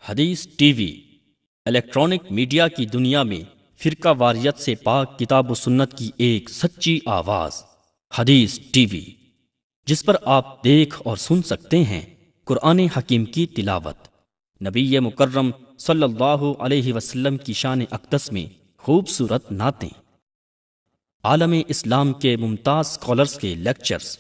حدیث T V electronic media کی دنیا میں فرقہ واریت سے پاک کتاب و سنت کی ایک سچی آواز حدیث ٹی وی، جس پر آپ دیکھ اور سن سکتے ہیں قرآن حکیم کی تلاوت، نبی مکرم صلی اللہ علیہ وسلم کی شان اقدس میں خوبصورت نعتیں، عالم اسلام کے ممتاز اسکالرز کے لیکچرز،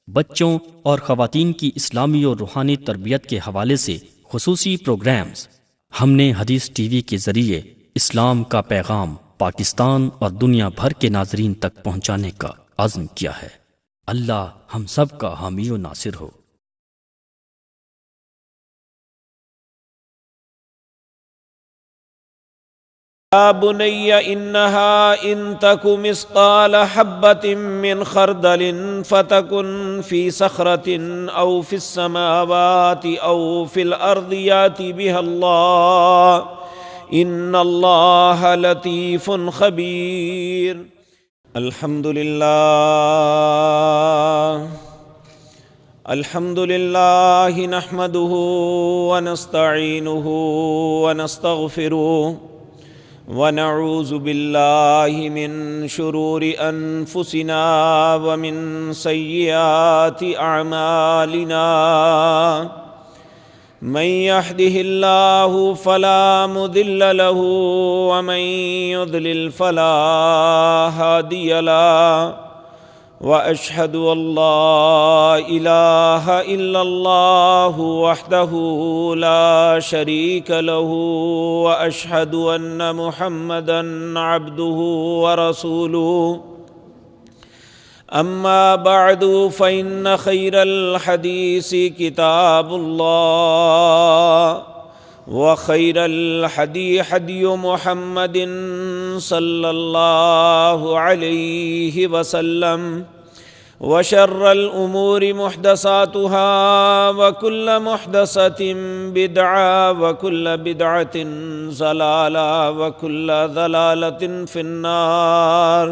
بچوں اور خواتین کی اسلامی اور روحانی تربیت کے حوالے سے خصوصی پروگرامز۔ ہم نے حدیث ٹی وی کے ذریعے اسلام کا پیغام پاکستان اور دنیا بھر کے ناظرین تک پہنچانے کا عزم کیا ہے۔ اللہ ہم سب کا حامی و ناصر ہو۔ يا بني إنها إن تك مثقال حبة من خردل فتكن في صخرة أو في السماوات أو في الأرض يأتي بها الله إن الله لطيف خبير۔ الحمد لله نحمده ونستعينه ونستغفره ونعوذ بالله من شرور أنفسنا ومن سيئات أعمالنا، من يهده الله فلا مضل له ومن يضلل فلا هادي له، وأشهد أن لا إله إلا الله وحده لا شريك له، وأشهد أن محمدًا عبده ورسوله، أما بعد فإن خير الحديث كتاب الله، وخير الهدي هدي محمد صلى الله عليه وسلم، وشر الأمور محدثاتها وكل محدثة بدعة وكل بدعة ضلالة وكل ضلالة في النار۔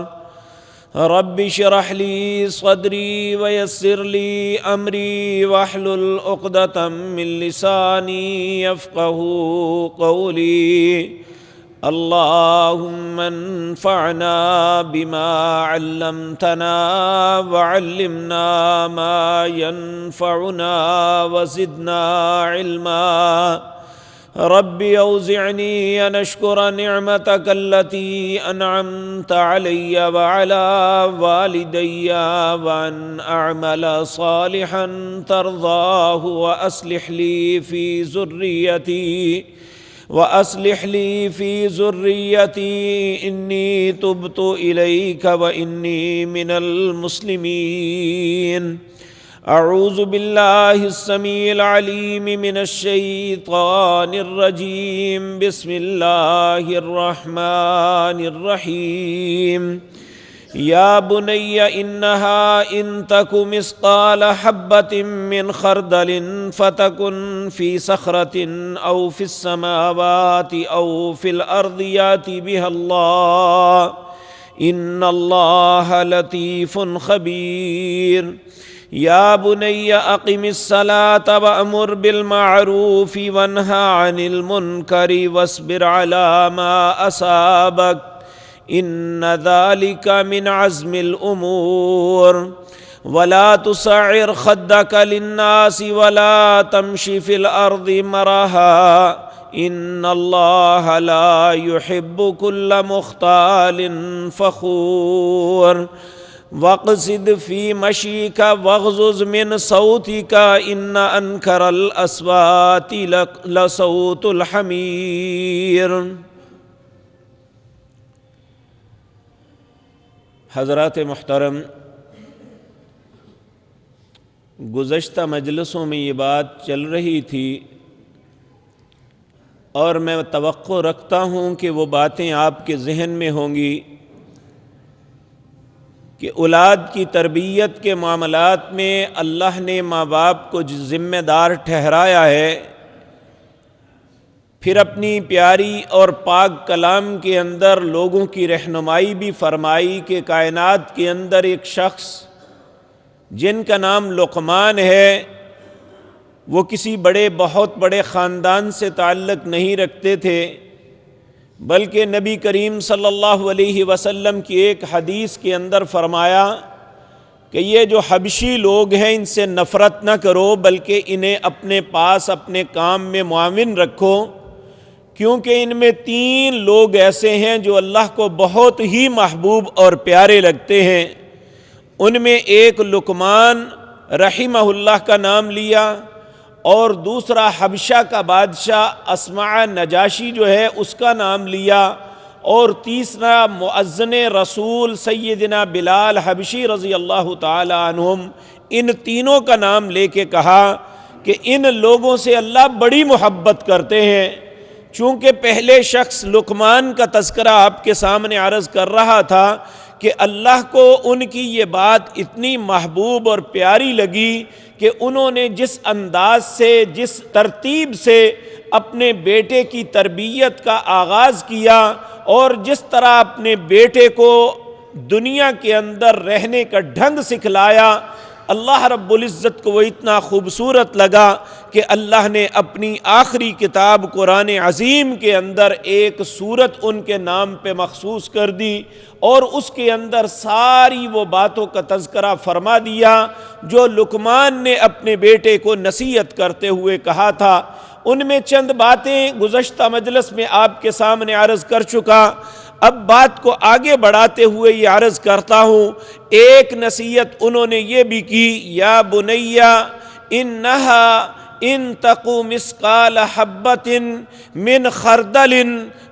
رب اشرح لي صدري ويسر لي أمري واحلل عقدة من لساني يفقهوا قولي، اللهم انفعنا بما علمتنا وعلمنا ما ينفعنا وزدنا علما۔ رب أوزعني أن أشكر نعمتك التي أنعمت علي وعلى والدي وأن أعمل صالحا ترضاه وأصلح لي في ذريتي إني تبت إليك وإني من المسلمين۔ أعوذ بالله السميع العليم من الشيطان الرجيم، بسم الله الرحمن الرحيم۔ يا بني إنها إن تك مثقال حبة من خردل فتكن في صخرة أو في السماوات أو في الأرض يأتي بها الله إن الله لطيف خبير۔ يا بني أقم الصلاة وأمر بالمعروف وانهى عن المنكر واصبر على ما أصابك إن ذلك من عزم الأمور، ولا تصعر خدك للناس ولا تمش في الأرض مرحا إن الله لا يحب كل مختال فخور، واقصد في مشيك واغضض من صوتك إن أنكر الأصوات لصوت الحمير۔ حضرات محترم، گزشتہ مجلسوں میں یہ بات چل رہی تھی اور میں توقع رکھتا ہوں کہ وہ باتیں آپ کے ذہن میں ہوں گی کہ اولاد کی تربیت کے معاملات میں اللہ نے ماں باپ کو ذمہ دار ٹھہرایا ہے، پھر اپنی پیاری اور پاک کلام کے اندر لوگوں کی رہنمائی بھی فرمائی کہ کائنات کے اندر ایک شخص جن کا نام لقمان ہے، وہ کسی بہت بڑے خاندان سے تعلق نہیں رکھتے تھے، بلکہ نبی کریم صلی اللہ علیہ وسلم کی ایک حدیث کے اندر فرمایا کہ یہ جو حبشی لوگ ہیں ان سے نفرت نہ کرو، بلکہ انہیں اپنے پاس اپنے کام میں معاون رکھو، کیونکہ ان میں 3 لوگ ایسے ہیں جو اللہ کو بہت ہی محبوب اور پیارے لگتے ہیں۔ ان میں ایک لقمان رحمہ اللہ کا نام لیا، اور دوسرا حبشہ کا بادشاہ اسمع نجاشی جو ہے اس کا نام لیا، اور تیسرا مؤذن رسول سیدنا بلال حبشی رضی اللہ تعالی عنہم، ان تینوں کا نام لے کے کہا کہ ان لوگوں سے اللہ بڑی محبت کرتے ہیں۔ چونکہ پہلے شخص لقمان کا تذکرہ آپ کے سامنے عرض کر رہا تھا کہ اللہ کو ان کی یہ بات اتنی محبوب اور پیاری لگی کہ انہوں نے جس انداز سے، جس ترتیب سے اپنے بیٹے کی تربیت کا آغاز کیا، اور جس طرح اپنے بیٹے کو دنیا کے اندر رہنے کا ڈھنگ سکھلایا، اللہ رب العزت کو وہ اتنا خوبصورت لگا کہ اللہ نے اپنی آخری کتاب قرآن عظیم کے اندر ایک سورت ان کے نام پہ مخصوص کر دی، اور اس کے اندر ساری وہ باتوں کا تذکرہ فرما دیا جو لقمان نے اپنے بیٹے کو نصیحت کرتے ہوئے کہا تھا۔ ان میں چند باتیں گزشتہ مجلس میں آپ کے سامنے عرض کر چکا، اب بات کو آگے بڑھاتے ہوئے یہ عرض کرتا ہوں۔ ایک نصیحت انہوں نے یہ بھی کی، یا بنیا انہا ان تقو مثقال حبۃ من خردل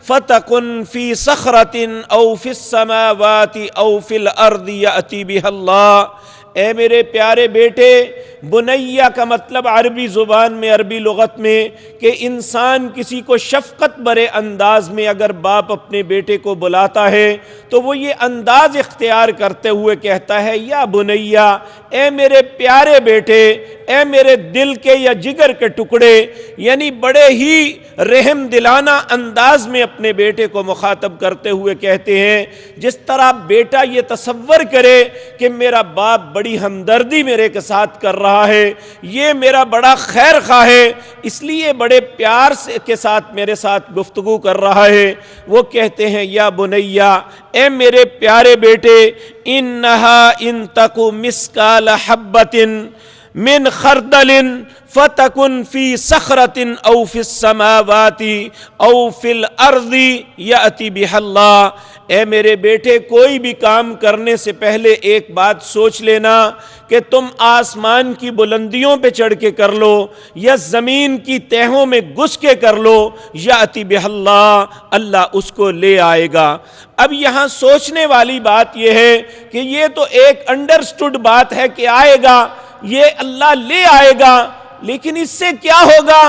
فتکن فی صخرۃ او فی السماوات او فی الارض یأتی بها اللہ۔ اے میرے پیارے بیٹے، بنیا کا مطلب عربی زبان میں، عربی لغت میں، کہ انسان کسی کو شفقت برے انداز میں اگر باپ اپنے بیٹے کو بلاتا ہے تو وہ یہ انداز اختیار کرتے ہوئے کہتا ہے، یا بنیا، اے میرے پیارے بیٹے، اے میرے دل کے یا جگر کے ٹکڑے، یعنی بڑے ہی رحم دلانہ انداز میں اپنے بیٹے کو مخاطب کرتے ہوئے کہتے ہیں، جس طرح بیٹا یہ تصور کرے کہ میرا باپ بڑی ہمدردی میرے کے ساتھ کر رہا ہے، یہ میرا بڑا خیر خواہ ہے، اس لیے بڑے پیار کے ساتھ میرے ساتھ گفتگو کر رہا ہے۔ وہ کہتے ہیں، یا بنیا، اے میرے پیارے بیٹے، انہا ان تکو مثقال حبۃ من خردل فتکن فی صخرۃ او فی السماوات او فی الارض یأتی بها اللہ۔ اے میرے بیٹے، کوئی بھی کام کرنے سے پہلے ایک بات سوچ لینا کہ تم آسمان کی بلندیوں پہ چڑھ کے کر لو یا زمین کی تہوں میں گھس کے کر لو، یأتی بها اللہ، اللہ اس کو لے آئے گا۔ اب یہاں سوچنے والی بات یہ ہے کہ یہ تو ایک انڈرسٹوڈ بات ہے کہ آئے گا، یہ اللہ لے آئے گا، لیکن اس سے کیا ہوگا؟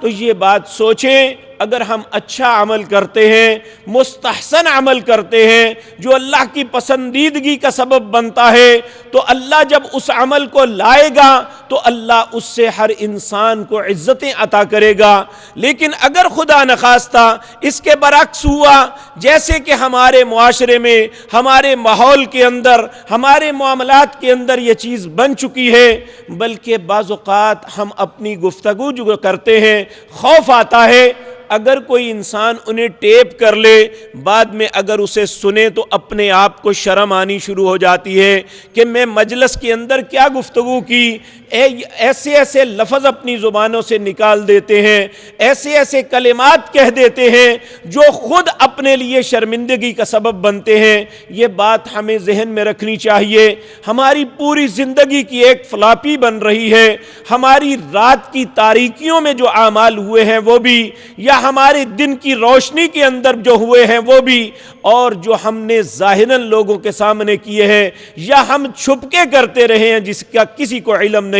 تو یہ بات سوچیں، اگر ہم اچھا عمل کرتے ہیں، مستحسن عمل کرتے ہیں جو اللہ کی پسندیدگی کا سبب بنتا ہے، تو اللہ جب اس عمل کو لائے گا تو اللہ اس سے ہر انسان کو عزتیں عطا کرے گا۔ لیکن اگر خدا نخواستہ اس کے برعکس ہوا، جیسے کہ ہمارے معاشرے میں، ہمارے ماحول کے اندر، ہمارے معاملات کے اندر یہ چیز بن چکی ہے، بلکہ بعض اوقات ہم اپنی گفتگو جو کرتے ہیں خوف آتا ہے، اگر کوئی انسان انہیں ٹیپ کر لے، بعد میں اگر اسے سنے تو اپنے آپ کو شرم آنی شروع ہو جاتی ہے کہ میں مجلس کے اندر کیا گفتگو کی، ایسے ایسے لفظ اپنی زبانوں سے نکال دیتے ہیں، ایسے ایسے کلمات کہہ دیتے ہیں جو خود اپنے لیے شرمندگی کا سبب بنتے ہیں۔ یہ بات ہمیں ذہن میں رکھنی چاہیے۔ ہماری پوری زندگی کی ایک فلاپی بن رہی ہے، ہماری رات کی تاریکیوں میں جو اعمال ہوئے ہیں وہ بھی، یا ہمارے دن کی روشنی کے اندر جو ہوئے ہیں وہ بھی، اور جو ہم نے ظاہراً لوگوں کے سامنے کیے ہیں یا ہم چھپ کے کرتے رہے ہیں جس کا کسی کو علم نہیں،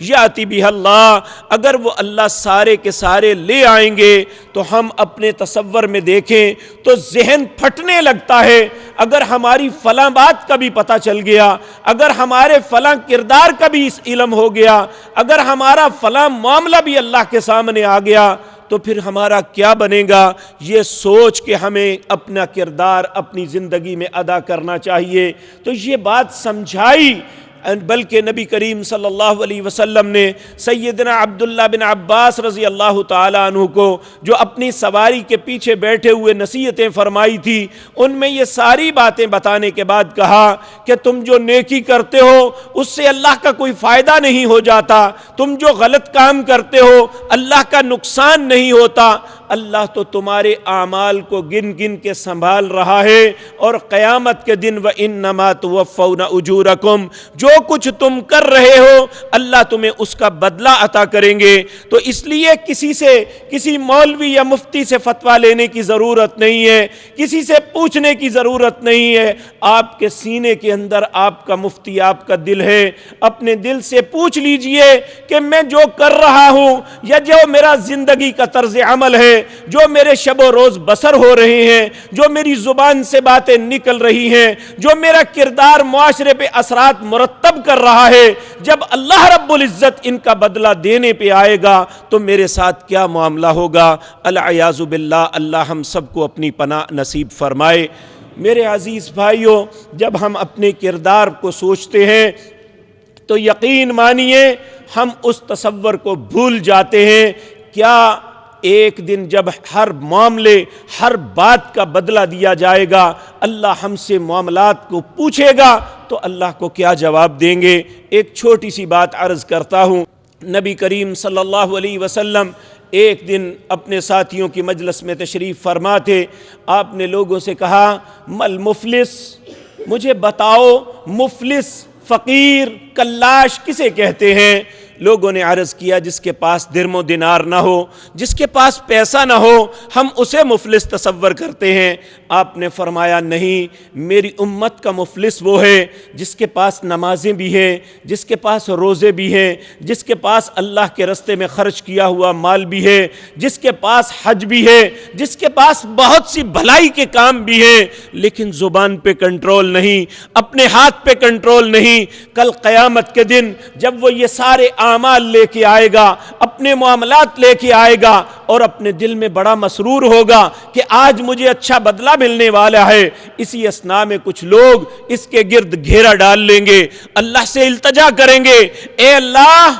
یاتی بہ اللہ، اگر وہ اللہ سارے کے سارے لے آئیں گے تو ہم اپنے تصور میں دیکھیں تو ذہن پھٹنے لگتا ہے۔ اگر ہماری فلاں بات کا بھی پتہ چل گیا، اگر ہمارے فلاں کردار کا بھی علم ہو گیا، اگر ہمارا فلاں معاملہ بھی اللہ کے سامنے آ گیا، تو پھر ہمارا کیا بنے گا؟ یہ سوچ کے ہمیں اپنا کردار اپنی زندگی میں ادا کرنا چاہیے۔ تو یہ بات سمجھائی بلکہ نبی کریم صلی اللہ علیہ وسلم نے سیدنا عبداللہ بن عباس رضی اللہ تعالیٰ عنہ کو جو اپنی سواری کے پیچھے بیٹھے ہوئے نصیحتیں فرمائی تھی، ان میں یہ ساری باتیں بتانے کے بعد کہا کہ تم جو نیکی کرتے ہو اس سے اللہ کا کوئی فائدہ نہیں ہو جاتا، تم جو غلط کام کرتے ہو اللہ کا نقصان نہیں ہوتا، اللہ تو تمہارے اعمال کو گن گن کے سنبھال رہا ہے، اور قیامت کے دن وَإِنَّمَا تُوَفَّوْنَ أُجُورَكُمْ، جو کچھ تم کر رہے ہو اللہ تمہیں اس کا بدلہ عطا کریں گے۔ تو اس لیے کسی مولوی یا مفتی سے فتویٰ لینے کی ضرورت نہیں ہے، کسی سے پوچھنے کی ضرورت نہیں ہے۔ آپ کے سینے کے اندر آپ کا مفتی آپ کا دل ہے، اپنے دل سے پوچھ لیجئے کہ میں جو کر رہا ہوں یا جو میرا زندگی کا طرز عمل ہے، جو میرے شب و روز بسر ہو رہے ہیں، جو میری زبان سے باتیں نکل رہی ہیں، جو میرا کردار معاشرے پہ اثرات مرتب کر رہا ہے، جب اللہ رب العزت ان کا بدلہ دینے پہ آئے گا تو میرے ساتھ کیا معاملہ ہوگا؟ العیاذ باللہ، اللہ ہم سب کو اپنی پناہ نصیب فرمائے۔ میرے عزیز بھائیوں، جب ہم اپنے کردار کو سوچتے ہیں تو یقین مانیے ہم اس تصور کو بھول جاتے ہیں۔ کیا ایک دن جب ہر معاملے ہر بات کا بدلہ دیا جائے گا، اللہ ہم سے معاملات کو پوچھے گا تو اللہ کو کیا جواب دیں گے؟ ایک چھوٹی سی بات عرض کرتا ہوں۔ نبی کریم صلی اللہ علیہ وسلم ایک دن اپنے ساتھیوں کی مجلس میں تشریف فرما تھے۔ آپ نے لوگوں سے کہا مل مفلس، مجھے بتاؤ مفلس، فقیر، کلاش کسے کہتے ہیں؟ لوگوں نے عرض کیا جس کے پاس درم و دینار نہ ہو، جس کے پاس پیسہ نہ ہو، ہم اسے مفلس تصور کرتے ہیں۔ آپ نے فرمایا نہیں، میری امت کا مفلس وہ ہے جس کے پاس نمازیں بھی ہیں، جس کے پاس روزے بھی ہیں، جس کے پاس اللہ کے رستے میں خرچ کیا ہوا مال بھی ہے، جس کے پاس حج بھی ہے، جس کے پاس بہت سی بھلائی کے کام بھی ہیں، لیکن زبان پہ کنٹرول نہیں، اپنے ہاتھ پہ کنٹرول نہیں۔ کل قیامت کے دن جب وہ یہ سارے اعمال لے کے آئے گا، اپنے معاملات لے کے آئے گا، اور اپنے دل میں بڑا مسرور ہوگا کہ آج مجھے اچھا بدلہ ملنے والا ہے، اسی اثناء میں کچھ لوگ اس کے گرد گھیرا ڈال لیں گے، اللہ سے التجا کریں گے، اے اللہ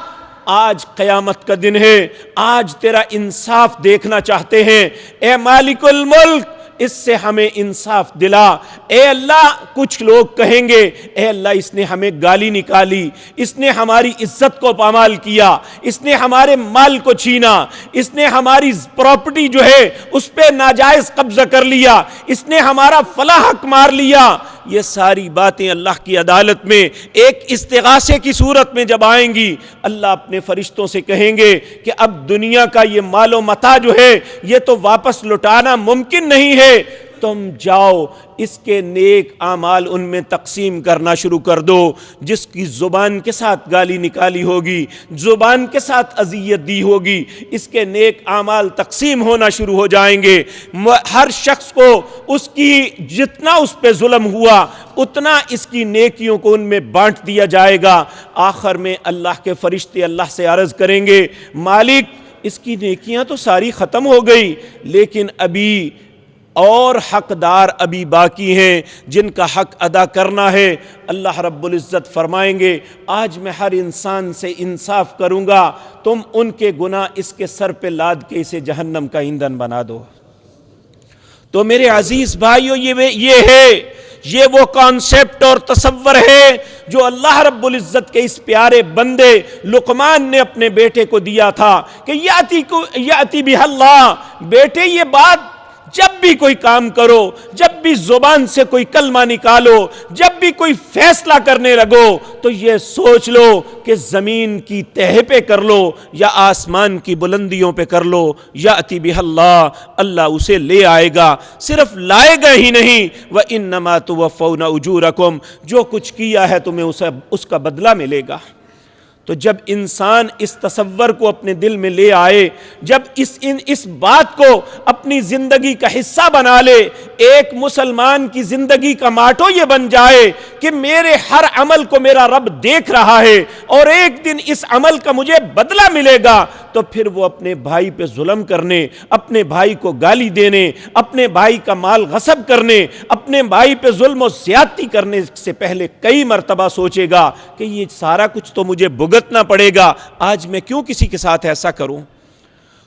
آج قیامت کا دن ہے، آج تیرا انصاف دیکھنا چاہتے ہیں، اے مالک الملک اس سے ہمیں انصاف دلا۔ اے اللہ کچھ لوگ کہیں گے اے اللہ اس نے ہمیں گالی نکالی، اس نے ہماری عزت کو پامال کیا، اس نے ہمارے مال کو چھینا، اس نے ہماری پراپرٹی جو ہے اس پہ ناجائز قبضہ کر لیا، اس نے ہمارا فلاں حق مار لیا۔ یہ ساری باتیں اللہ کی عدالت میں ایک استغاثے کی صورت میں جب آئیں گی، اللہ اپنے فرشتوں سے کہیں گے کہ اب دنیا کا یہ مال و متاع جو ہے یہ تو واپس لوٹانا ممکن نہیں ہے، تم جاؤ اس کے نیک اعمال ان میں تقسیم کرنا شروع کر دو۔ جس کی زبان کے ساتھ گالی نکالی ہوگی، زبان کے ساتھ اذیت دی ہوگی، اس کے نیک اعمال تقسیم ہونا شروع ہو جائیں گے۔ ہر شخص کو اس کی جتنا اس پہ ظلم ہوا اتنا اس کی نیکیوں کو ان میں بانٹ دیا جائے گا۔ آخر میں اللہ کے فرشتے اللہ سے عرض کریں گے مالک اس کی نیکیاں تو ساری ختم ہو گئی، لیکن ابھی اور حقدار ابھی باقی ہیں جن کا حق ادا کرنا ہے۔ اللہ رب العزت فرمائیں گے آج میں ہر انسان سے انصاف کروں گا، تم ان کے گناہ اس کے سر پہ لاد کے اسے جہنم کا ایندھن بنا دو۔ تو میرے عزیز بھائیو یہ وہ کانسیپٹ اور تصور ہے جو اللہ رب العزت کے اس پیارے بندے لقمان نے اپنے بیٹے کو دیا تھا کہ یاتی بہ اللہ، بیٹے یہ بات جب بھی کوئی کام کرو، جب بھی زبان سے کوئی کلمہ نکالو، جب بھی کوئی فیصلہ کرنے لگو تو یہ سوچ لو کہ زمین کی تہہ پہ کر لو یا آسمان کی بلندیوں پہ کر لو، یاتی بہ اللہ، اللہ اسے لے آئے گا، صرف لائے گا ہی نہیں، وَإِنَّمَا تُوَفَّوْنَ أُجُورَكُمْ، جو کچھ کیا ہے تمہیں اس کا بدلہ ملے گا۔ تو جب انسان اس تصور کو اپنے دل میں لے آئے، جب اس بات کو اپنی زندگی کا حصہ بنا لے، ایک مسلمان کی زندگی کا ماٹو یہ بن جائے کہ میرے ہر عمل کو میرا رب دیکھ رہا ہے اور ایک دن اس عمل کا مجھے بدلہ ملے گا، تو پھر وہ اپنے بھائی پہ ظلم کرنے، اپنے بھائی کو گالی دینے، اپنے بھائی کا مال غصب کرنے، اپنے بھائی پہ ظلم و زیادتی کرنے سے پہلے کئی مرتبہ سوچے گا کہ یہ سارا کچھ تو مجھے بھگتنا پڑے گا، آج میں کیوں کسی کے ساتھ ایسا کروں؟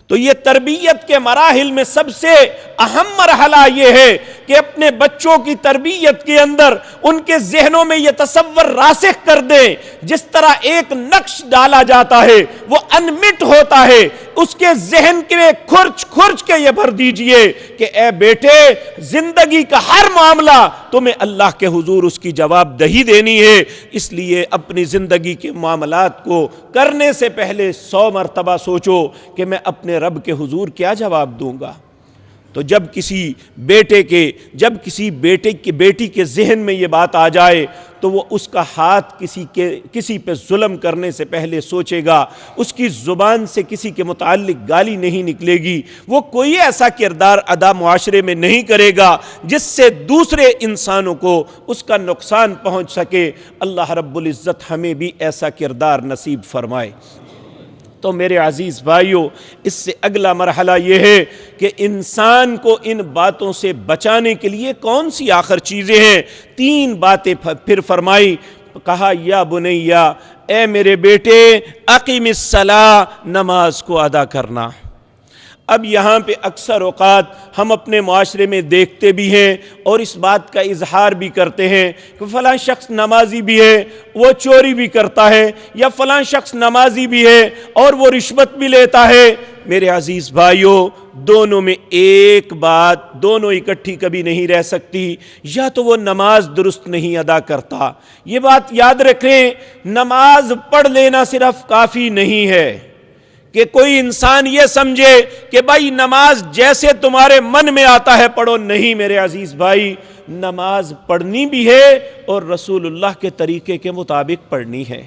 تو یہ تربیت کے مراحل میں سب سے اہم مرحلہ یہ ہے کہ اپنے بچوں کی تربیت کے اندر ان کے ذہنوں میں یہ تصور راسخ کر دیں، جس طرح ایک نقش ڈالا جاتا ہے وہ انمٹ ہوتا ہے، اس کے ذہن کے کھرچ کھرچ کے یہ بھر دیجئے کہ اے بیٹے، زندگی کا ہر معاملہ تمہیں اللہ کے حضور اس کی جواب دہی دینی ہے، اس لیے اپنی زندگی کے معاملات کو کرنے سے پہلے 100 مرتبہ سوچو کہ میں اپنے رب کے حضور کیا جواب دوں گا۔ تو جب کسی بیٹی کے ذہن میں یہ بات آ جائے تو وہ اس کا ہاتھ کسی پہ ظلم کرنے سے پہلے سوچے گا، اس کی زبان سے کسی کے متعلق گالی نہیں نکلے گی، وہ کوئی ایسا کردار ادا معاشرے میں نہیں کرے گا جس سے دوسرے انسانوں کو اس کا نقصان پہنچ سکے۔ اللہ رب العزت ہمیں بھی ایسا کردار نصیب فرمائے۔ تو میرے عزیز بھائیوں، اس سے اگلا مرحلہ یہ ہے کہ انسان کو ان باتوں سے بچانے کے لیے کون سی آخر چیزیں ہیں؟ 3 باتیں پھر فرمائی، کہا یا بنیا، اے میرے بیٹے، اقیم الصلاۃ، نماز کو ادا کرنا۔ اب یہاں پہ اکثر اوقات ہم اپنے معاشرے میں دیکھتے بھی ہیں اور اس بات کا اظہار بھی کرتے ہیں کہ فلاں شخص نمازی بھی ہے، وہ چوری بھی کرتا ہے، یا فلاں شخص نمازی بھی ہے اور وہ رشوت بھی لیتا ہے۔ میرے عزیز بھائیوں، دونوں میں ایک بات، دونوں اکٹھی کبھی نہیں رہ سکتی۔ یا تو وہ نماز درست نہیں ادا کرتا، یہ بات یاد رکھیں، نماز پڑھ لینا صرف کافی نہیں ہے کہ کوئی انسان یہ سمجھے کہ بھائی نماز جیسے تمہارے من میں آتا ہے پڑھو۔ نہیں میرے عزیز بھائی، نماز پڑھنی بھی ہے اور رسول اللہ کے طریقے کے مطابق پڑھنی ہے،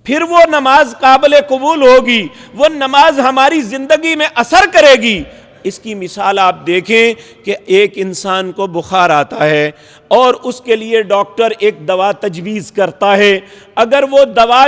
پھر وہ نماز قابل قبول ہوگی، وہ نماز ہماری زندگی میں اثر کرے گی۔ اس کی مثال آپ دیکھیں کہ ایک انسان کو بخار آتا ہے اور اس کے لیے ڈاکٹر ایک دوا تجویز کرتا ہے، اگر وہ دوا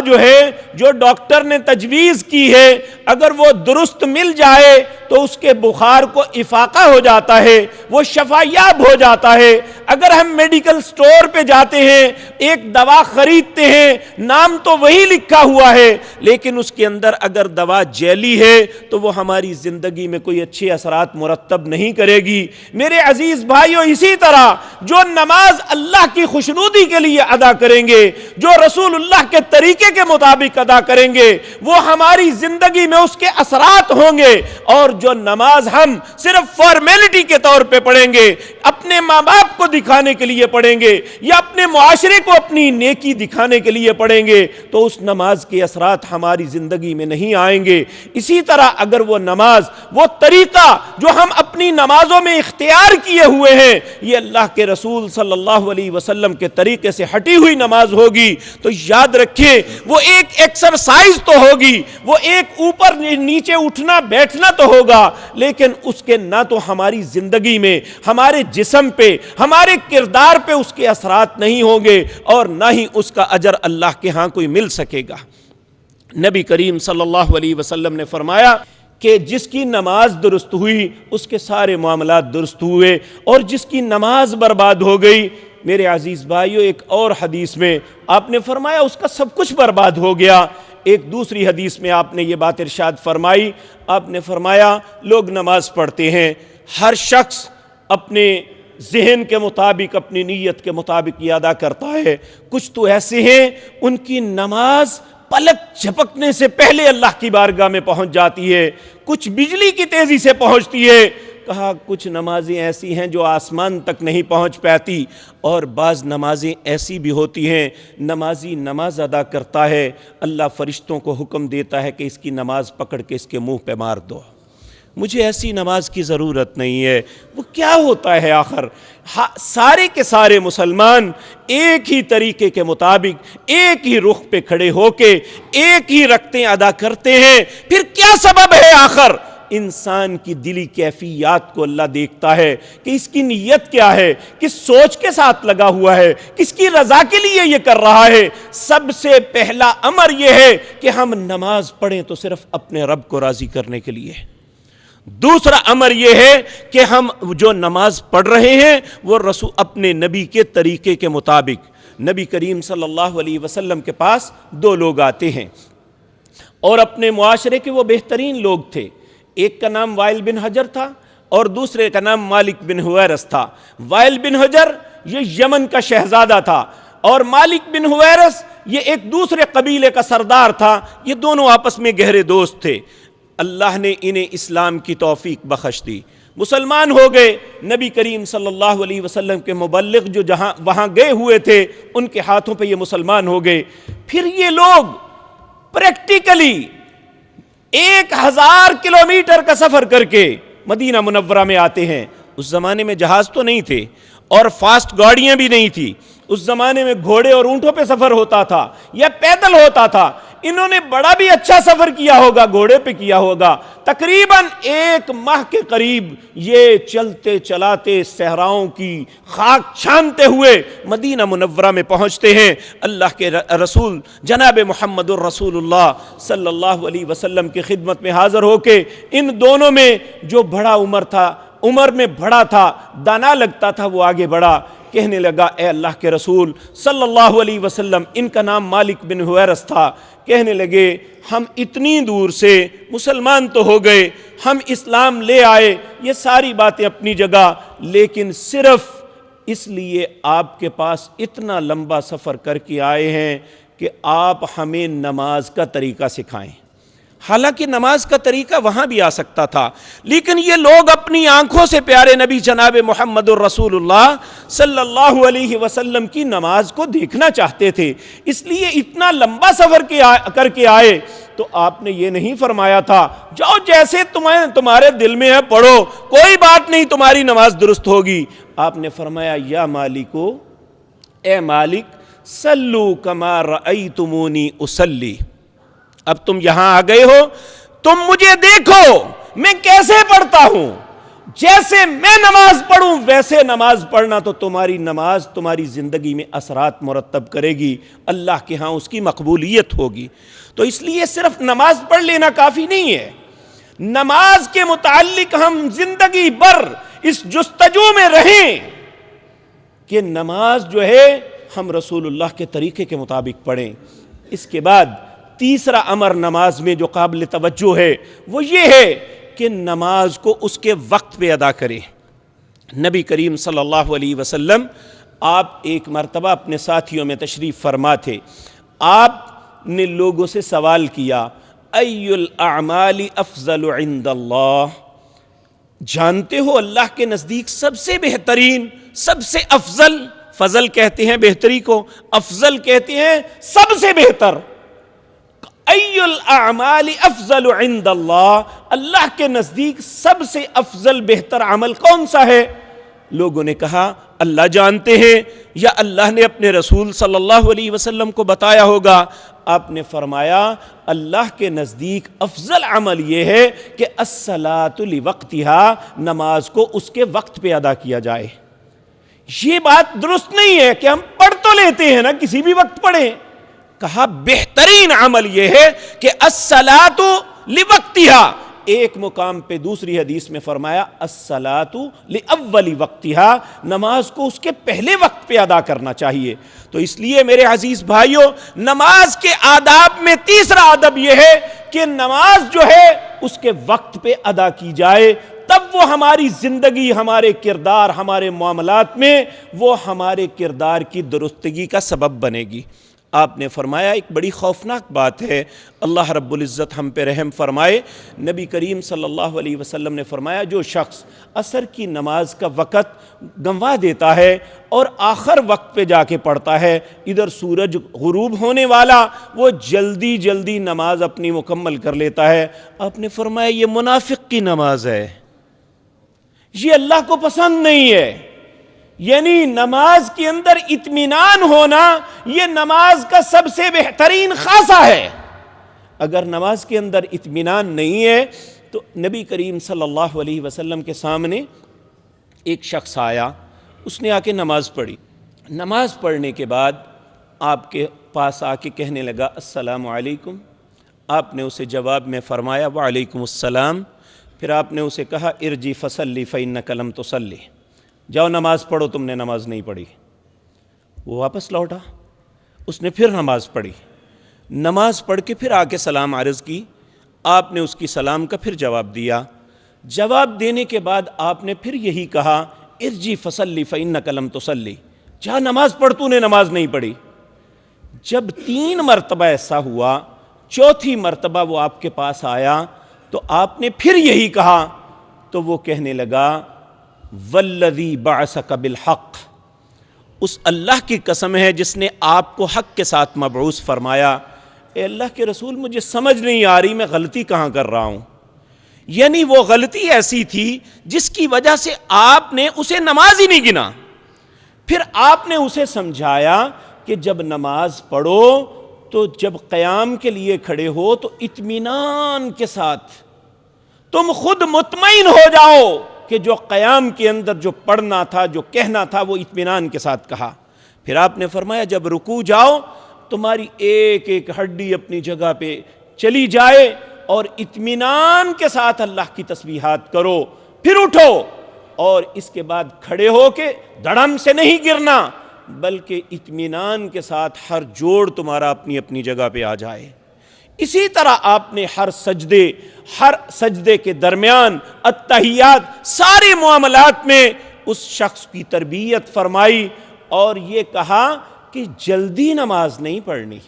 جو ڈاکٹر نے تجویز کی ہے اگر وہ درست مل جائے تو اس کے بخار کو افاقہ ہو جاتا ہے، وہ شفا یاب ہو جاتا ہے۔ اگر ہم میڈیکل سٹور پہ جاتے ہیں، ایک دوا خریدتے ہیں، نام تو وہی لکھا ہوا ہے لیکن اس کے اندر اگر دوا جیلی ہے تو وہ ہماری زندگی میں کوئی اچھے اثرات مرتب نہیں کرے گی۔ میرے عزیز بھائیوں، اسی طرح جو نماز اللہ کی خوشنودی کے لیے ادا کریں گے، جو رسول اللہ کے طریقے کے مطابق ادا کریں گے، وہ ہماری زندگی میں اس کے اثرات ہوں گے۔ اور جو نماز ہم صرف فارمیلٹی کے طور پہ پڑھیں گے، اپنے ماں باپ کو دکھانے کے لیے پڑھیں گے یا اپنے معاشرے کو اپنی نیکی دکھانے کے لیے پڑھیں گے، تو اس نماز کے اثرات ہماری زندگی میں نہیں آئیں گے۔ اسی طرح اگر وہ نماز، وہ طریقہ جو ہم اپنی نمازوں میں اختیار کیے ہوئے ہیں، یہ اللہ کے رسول صلی اللہ علیہ وسلم کے طریقے سے ہٹی ہوئی نماز ہوگی، تو یاد رکھیں وہ ایک ایکسرسائز تو ہوگی، وہ ایک اوپر نیچے اٹھنا بیٹھنا تو ہوگا، لیکن اس کے نہ تو ہماری زندگی میں، ہمارے جسم پہ، ہمارے کردار پہ اس کے اثرات نہیں ہوں گے اور نہ ہی اس کا اجر اللہ کے ہاں کوئی مل سکے گا۔ نبی کریم صلی اللہ علیہ وسلم نے فرمایا کہ جس کی نماز درست ہوئی اس کے سارے معاملات درست ہوئے، اور جس کی نماز برباد ہو گئی، میرے عزیز بھائیو، ایک اور حدیث میں آپ نے فرمایا اس کا سب کچھ برباد ہو گیا۔ ایک دوسری حدیث میں آپ نے یہ بات ارشاد فرمائی، آپ نے فرمایا لوگ نماز پڑھتے ہیں، ہر شخص اپنے ذہن کے مطابق، اپنی نیت کے مطابق یہ ادا کرتا ہے، کچھ تو ایسے ہیں ان کی نماز پلک جھپکنے سے پہلے اللہ کی بارگاہ میں پہنچ جاتی ہے، کچھ بجلی کی تیزی سے پہنچتی ہے۔ کہا کچھ نمازیں ایسی ہیں جو آسمان تک نہیں پہنچ پاتی، اور بعض نمازیں ایسی بھی ہوتی ہیں نمازی نماز ادا کرتا ہے، اللہ فرشتوں کو حکم دیتا ہے کہ اس کی نماز پکڑ کے اس کے منہ پہ مار دو، مجھے ایسی نماز کی ضرورت نہیں ہے۔ وہ کیا ہوتا ہے آخر؟ سارے کے سارے مسلمان ایک ہی طریقے کے مطابق ایک ہی رخ پہ کھڑے ہو کے ایک ہی رکعتیں ادا کرتے ہیں، پھر کیا سبب ہے آخر؟ انسان کی دلی کیفیات کو اللہ دیکھتا ہے کہ اس کی نیت کیا ہے، کس سوچ کے ساتھ لگا ہوا ہے، کس کی رضا کے لیے یہ کر رہا ہے۔ سب سے پہلا امر یہ ہے کہ ہم نماز پڑھیں تو صرف اپنے رب کو راضی کرنے کے لیے۔ دوسرا امر یہ ہے کہ ہم جو نماز پڑھ رہے ہیں وہ رسول اپنے نبی کے طریقے کے مطابق۔ نبی کریم صلی اللہ علیہ وسلم کے پاس دو لوگ آتے ہیں اور اپنے معاشرے کے وہ بہترین لوگ تھے۔ ایک کا نام وائل بن حجر تھا اور دوسرے کا نام مالک بن حویرث تھا۔ وائل بن حجر یہ یمن کا شہزادہ تھا اور مالک بن حویرث یہ ایک دوسرے قبیلے کا سردار تھا۔ یہ دونوں آپس میں گہرے دوست تھے۔ اللہ نے انہیں اسلام کی توفیق بخش دی، مسلمان ہو گئے۔ نبی کریم صلی اللہ علیہ وسلم کے مبلغ جو وہاں گئے ہوئے تھے ان کے ہاتھوں پہ یہ مسلمان ہو گئے۔ پھر یہ لوگ پریکٹیکلی 1000 کلومیٹر کا سفر کر کے مدینہ منورہ میں آتے ہیں۔ اس زمانے میں جہاز تو نہیں تھے اور فاسٹ گاڑیاں بھی نہیں تھی۔ اس زمانے میں گھوڑے اور اونٹوں پہ سفر ہوتا تھا یا پیدل ہوتا تھا۔ انہوں نے بڑا بھی اچھا سفر کیا ہوگا، گھوڑے پہ کیا ہوگا۔ تقریباً 1 ماہ کے قریب یہ چلتے چلاتے صحراؤں کی خاک چھانتے ہوئے مدینہ منورہ میں پہنچتے ہیں۔ اللہ کے رسول جناب محمد الرسول اللہ صلی اللہ علیہ وسلم کی خدمت میں حاضر ہو کے ان دونوں میں جو بڑا عمر تھا، عمر میں بڑا تھا، دانا لگتا تھا، وہ آگے بڑھا، کہنے لگا اے اللہ کے رسول صلی اللہ علیہ وسلم، ان کا نام مالک بن حویرث تھا، کہنے لگے ہم اتنی دور سے مسلمان تو ہو گئے، ہم اسلام لے آئے، یہ ساری باتیں اپنی جگہ، لیکن صرف اس لیے آپ کے پاس اتنا لمبا سفر کر کے آئے ہیں کہ آپ ہمیں نماز کا طریقہ سکھائیں۔ حالانکہ نماز کا طریقہ وہاں بھی آ سکتا تھا، لیکن یہ لوگ اپنی آنکھوں سے پیارے نبی جناب محمد الرسول اللہ صلی اللہ علیہ وسلم کی نماز کو دیکھنا چاہتے تھے، اس لیے اتنا لمبا سفر کر کے آئے۔ تو آپ نے یہ نہیں فرمایا تھا جاؤ جیسے تمہارے دل میں ہے پڑھو، کوئی بات نہیں، تمہاری نماز درست ہوگی۔ آپ نے فرمایا یا مالکو، اے مالک، صلو کما رأیتمونی اصلی، اب تم یہاں آ گئے ہو، تم مجھے دیکھو میں کیسے پڑھتا ہوں، جیسے میں نماز پڑھوں ویسے نماز پڑھنا، تو تمہاری نماز تمہاری زندگی میں اثرات مرتب کرے گی، اللہ کے ہاں اس کی مقبولیت ہوگی۔ تو اس لیے صرف نماز پڑھ لینا کافی نہیں ہے، نماز کے متعلق ہم زندگی بھر اس جستجو میں رہیں کہ نماز جو ہے ہم رسول اللہ کے طریقے کے مطابق پڑھیں۔ اس کے بعد تیسرا امر نماز میں جو قابل توجہ ہے وہ یہ ہے کہ نماز کو اس کے وقت پہ ادا کریں۔ نبی کریم صلی اللہ علیہ وسلم آپ ایک مرتبہ اپنے ساتھیوں میں تشریف فرما تھے، آپ نے لوگوں سے سوال کیا ای الاعمال افضل عند اللہ، جانتے ہو اللہ کے نزدیک سب سے بہترین، سب سے افضل، فضل کہتے ہیں بہتری کو، افضل کہتے ہیں سب سے بہتر، ای الاعمال افضل عند اللہ، اللہ کے نزدیک سب سے افضل بہتر عمل کون سا ہے؟ لوگوں نے کہا اللہ جانتے ہیں یا اللہ نے اپنے رسول صلی اللہ علیہ وسلم کو بتایا ہوگا۔ آپ نے فرمایا اللہ کے نزدیک افضل عمل یہ ہے کہ الصلاۃ لوقتها، نماز کو اس کے وقت پہ ادا کیا جائے۔ یہ بات درست نہیں ہے کہ ہم پڑھ تو لیتے ہیں نا، کسی بھی وقت پڑھیں، کہا بہترین عمل یہ ہے کہ الصلاۃ لوقتها، ایک مقام پہ دوسری حدیث میں فرمایا الصلاۃ لاول وقتها، نماز کو اس کے پہلے وقت پہ ادا کرنا چاہیے۔ تو اس لیے میرے عزیز بھائیوں، نماز کے آداب میں تیسرا ادب یہ ہے کہ نماز جو ہے اس کے وقت پہ ادا کی جائے، تب وہ ہماری زندگی، ہمارے کردار، ہمارے معاملات میں وہ ہمارے کردار کی درستگی کا سبب بنے گی۔ آپ نے فرمایا ایک بڑی خوفناک بات ہے، اللہ رب العزت ہم پہ رحم فرمائے، نبی کریم صلی اللہ علیہ وسلم نے فرمایا جو شخص عصر کی نماز کا وقت گنوا دیتا ہے اور آخر وقت پہ جا کے پڑھتا ہے، ادھر سورج غروب ہونے والا، وہ جلدی جلدی نماز اپنی مکمل کر لیتا ہے، آپ نے فرمایا یہ منافق کی نماز ہے، یہ اللہ کو پسند نہیں ہے۔ یعنی نماز کے اندر اطمینان ہونا یہ نماز کا سب سے بہترین خاصہ ہے۔ اگر نماز کے اندر اطمینان نہیں ہے تو نبی کریم صلی اللہ علیہ وسلم کے سامنے ایک شخص آیا، اس نے آ کے نماز پڑھی. نماز پڑھنے کے بعد آپ کے پاس آ کے کہنے لگا السلام علیکم. آپ نے اسے جواب میں فرمایا وعلیکم السلام. پھر آپ نے اسے کہا ارجی فصلی فإنک لم تصلی، جاؤ نماز پڑھو، تم نے نماز نہیں پڑھی. وہ واپس لوٹا، اس نے پھر نماز پڑھی. نماز پڑھ کے پھر آ کے سلام عرض کی. آپ نے اس کی سلام کا پھر جواب دیا. جواب دینے کے بعد آپ نے پھر یہی کہا ارجی فصلی فإنک لم تصلی، جا نماز پڑھ، تو نے نماز نہیں پڑھی. جب 3 مرتبہ ایسا ہوا، چوتھی مرتبہ وہ آپ کے پاس آیا تو آپ نے پھر یہی کہا. تو وہ کہنے لگا والذی بعثک بالحق، اس اللہ کی قسم ہے جس نے آپ کو حق کے ساتھ مبعوث فرمایا. اے اللہ کے رسول، مجھے سمجھ نہیں آ رہی میں غلطی کہاں کر رہا ہوں. یعنی وہ غلطی ایسی تھی جس کی وجہ سے آپ نے اسے نماز ہی نہیں گنا. پھر آپ نے اسے سمجھایا کہ جب نماز پڑھو تو جب قیام کے لیے کھڑے ہو تو اطمینان کے ساتھ تم خود مطمئن ہو جاؤ کہ جو قیام کے اندر جو پڑھنا تھا، جو کہنا تھا، وہ اطمینان کے ساتھ کہا. پھر آپ نے فرمایا جب رکوع جاؤ تمہاری ایک ایک ہڈی اپنی جگہ پہ چلی جائے اور اطمینان کے ساتھ اللہ کی تسبیحات کرو. پھر اٹھو اور اس کے بعد کھڑے ہو کے دڑم سے نہیں گرنا، بلکہ اطمینان کے ساتھ ہر جوڑ تمہارا اپنی اپنی جگہ پہ آ جائے. اسی طرح آپ نے ہر سجدے کے درمیان التحیات سارے معاملات میں اس شخص کی تربیت فرمائی اور یہ کہا کہ جلدی نماز نہیں پڑھنی.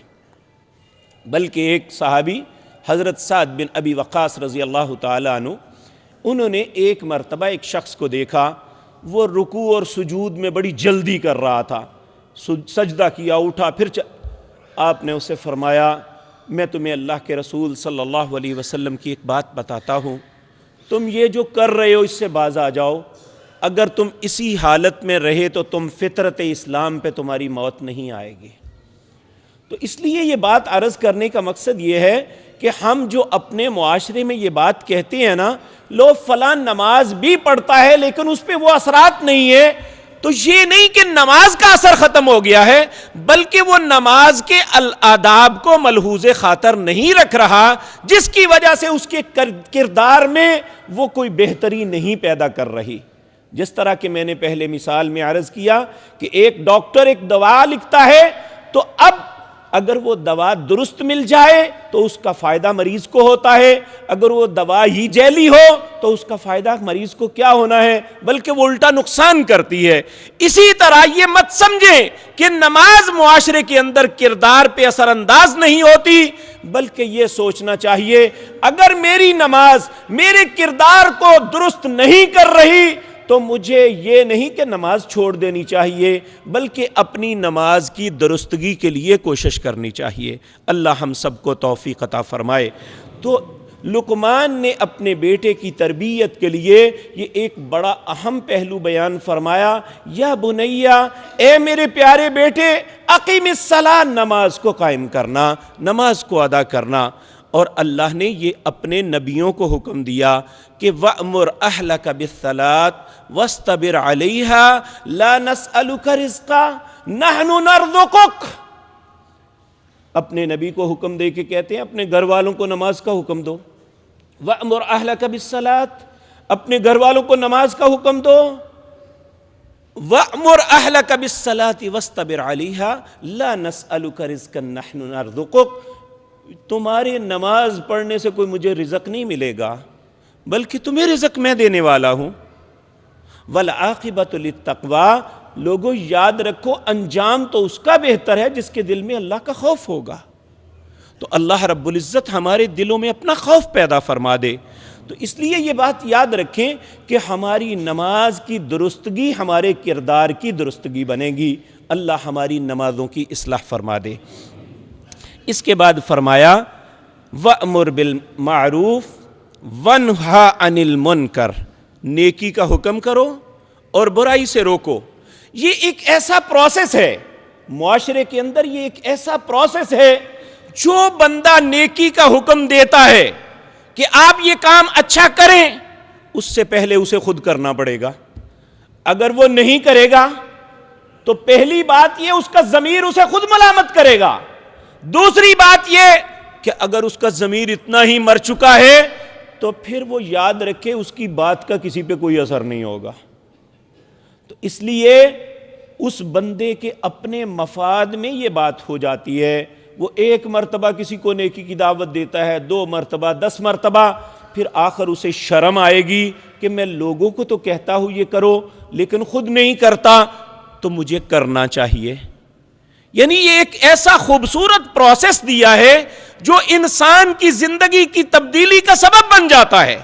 بلکہ ایک صحابی حضرت سعد بن ابی وقاص رضی اللہ تعالیٰ عنہ، انہوں نے ایک مرتبہ ایک شخص کو دیکھا، وہ رکوع اور سجود میں بڑی جلدی کر رہا تھا. سجدہ کیا، اٹھا، پھر آپ نے اسے فرمایا میں تمہیں اللہ کے رسول صلی اللہ علیہ وسلم کی ایک بات بتاتا ہوں، تم یہ جو کر رہے ہو اس سے باز آ جاؤ. اگر تم اسی حالت میں رہے تو تم فطرت اسلام پہ تمہاری موت نہیں آئے گی. تو اس لیے یہ بات عرض کرنے کا مقصد یہ ہے کہ ہم جو اپنے معاشرے میں یہ بات کہتے ہیں نا، لو فلاں نماز بھی پڑھتا ہے لیکن اس پہ وہ اثرات نہیں ہے، تو یہ نہیں کہ نماز کا اثر ختم ہو گیا ہے، بلکہ وہ نماز کے آداب کو ملحوظ خاطر نہیں رکھ رہا، جس کی وجہ سے اس کے کردار میں وہ کوئی بہتری نہیں پیدا کر رہی. جس طرح کہ میں نے پہلے مثال میں عرض کیا کہ ایک ڈاکٹر ایک دوا لکھتا ہے، تو اب اگر وہ دوا درست مل جائے تو اس کا فائدہ مریض کو ہوتا ہے، اگر وہ دوا ہی جعلی ہو تو اس کا فائدہ مریض کو کیا ہونا ہے، بلکہ وہ الٹا نقصان کرتی ہے. اسی طرح یہ مت سمجھیں کہ نماز معاشرے کے اندر کردار پہ اثر انداز نہیں ہوتی، بلکہ یہ سوچنا چاہیے اگر میری نماز میرے کردار کو درست نہیں کر رہی تو مجھے یہ نہیں کہ نماز چھوڑ دینی چاہیے، بلکہ اپنی نماز کی درستگی کے لیے کوشش کرنی چاہیے. اللہ ہم سب کو توفیق عطا فرمائے. تو لقمان نے اپنے بیٹے کی تربیت کے لیے یہ ایک بڑا اہم پہلو بیان فرمایا. یا بنیا، اے میرے پیارے بیٹے، اقیم الصلاۃ، نماز کو قائم کرنا، نماز کو ادا کرنا. اور اللہ نے یہ اپنے نبیوں کو حکم دیا کہ وَأْمُرْ أَهْلَكَ بِالصَّلَاةِ وَاسْتَبِرْ عَلَيْهَا لَا نَسْأَلُكَ رِزْقًا نَحْنُ نَرْزُقُكَ. اپنے نبی کو حکم دے کے کہتے ہیں اپنے گھر والوں کو نماز کا حکم دو. وَأْمُرْ أَهْلَكَ بِالصَّلَاةِ، اپنے گھر والوں کو نماز کا حکم دو. وَأْمُرْ أَهْلَكَ بِالصَّلَاةِ وَاسْتَبِرْ عَلَيْهَا لَا نَسْأَلُكَ رِزْقًا نَحْنُ نَرْزُقُكَ. تمہارے نماز پڑھنے سے کوئی مجھے رزق نہیں ملے گا، بلکہ تمہیں رزق میں دینے والا ہوں. وَالْعَاقِبَةُ لِلتَّقْوَىٰ، لوگوں یاد رکھو انجام تو اس کا بہتر ہے جس کے دل میں اللہ کا خوف ہوگا. تو اللہ رب العزت ہمارے دلوں میں اپنا خوف پیدا فرما دے. تو اس لیے یہ بات یاد رکھیں کہ ہماری نماز کی درستگی ہمارے کردار کی درستگی بنے گی. اللہ ہماری نمازوں کی اصلاح فرما دے. اس کے بعد فرمایا وَأْمُرْ بِالْمَعْرُوفِ وَانْهَ عَنِ الْمُنْكَرِ، نیکی کا حکم کرو اور برائی سے روکو. یہ ایک ایسا پروسیس ہے معاشرے کے اندر، یہ ایک ایسا پروسیس ہے جو بندہ نیکی کا حکم دیتا ہے کہ آپ یہ کام اچھا کریں، اس سے پہلے اسے خود کرنا پڑے گا۔ اگر وہ نہیں کرے گا تو پہلی بات یہ اس کا ضمیر اسے خود ملامت کرے گا، دوسری بات یہ کہ اگر اس کا ضمیر اتنا ہی مر چکا ہے تو پھر وہ یاد رکھے اس کی بات کا کسی پہ کوئی اثر نہیں ہوگا۔ تو اس لیے اس بندے کے اپنے مفاد میں یہ بات ہو جاتی ہے، وہ ایک مرتبہ کسی کو نیکی کی دعوت دیتا ہے، 2 مرتبہ، 10 مرتبہ، پھر آخر اسے شرم آئے گی کہ میں لوگوں کو تو کہتا ہوں یہ کرو لیکن خود نہیں کرتا، تو مجھے کرنا چاہیے۔ یعنی یہ ایک ایسا خوبصورت پروسیس دیا ہے جو انسان کی زندگی کی تبدیلی کا سبب بن جاتا ہے۔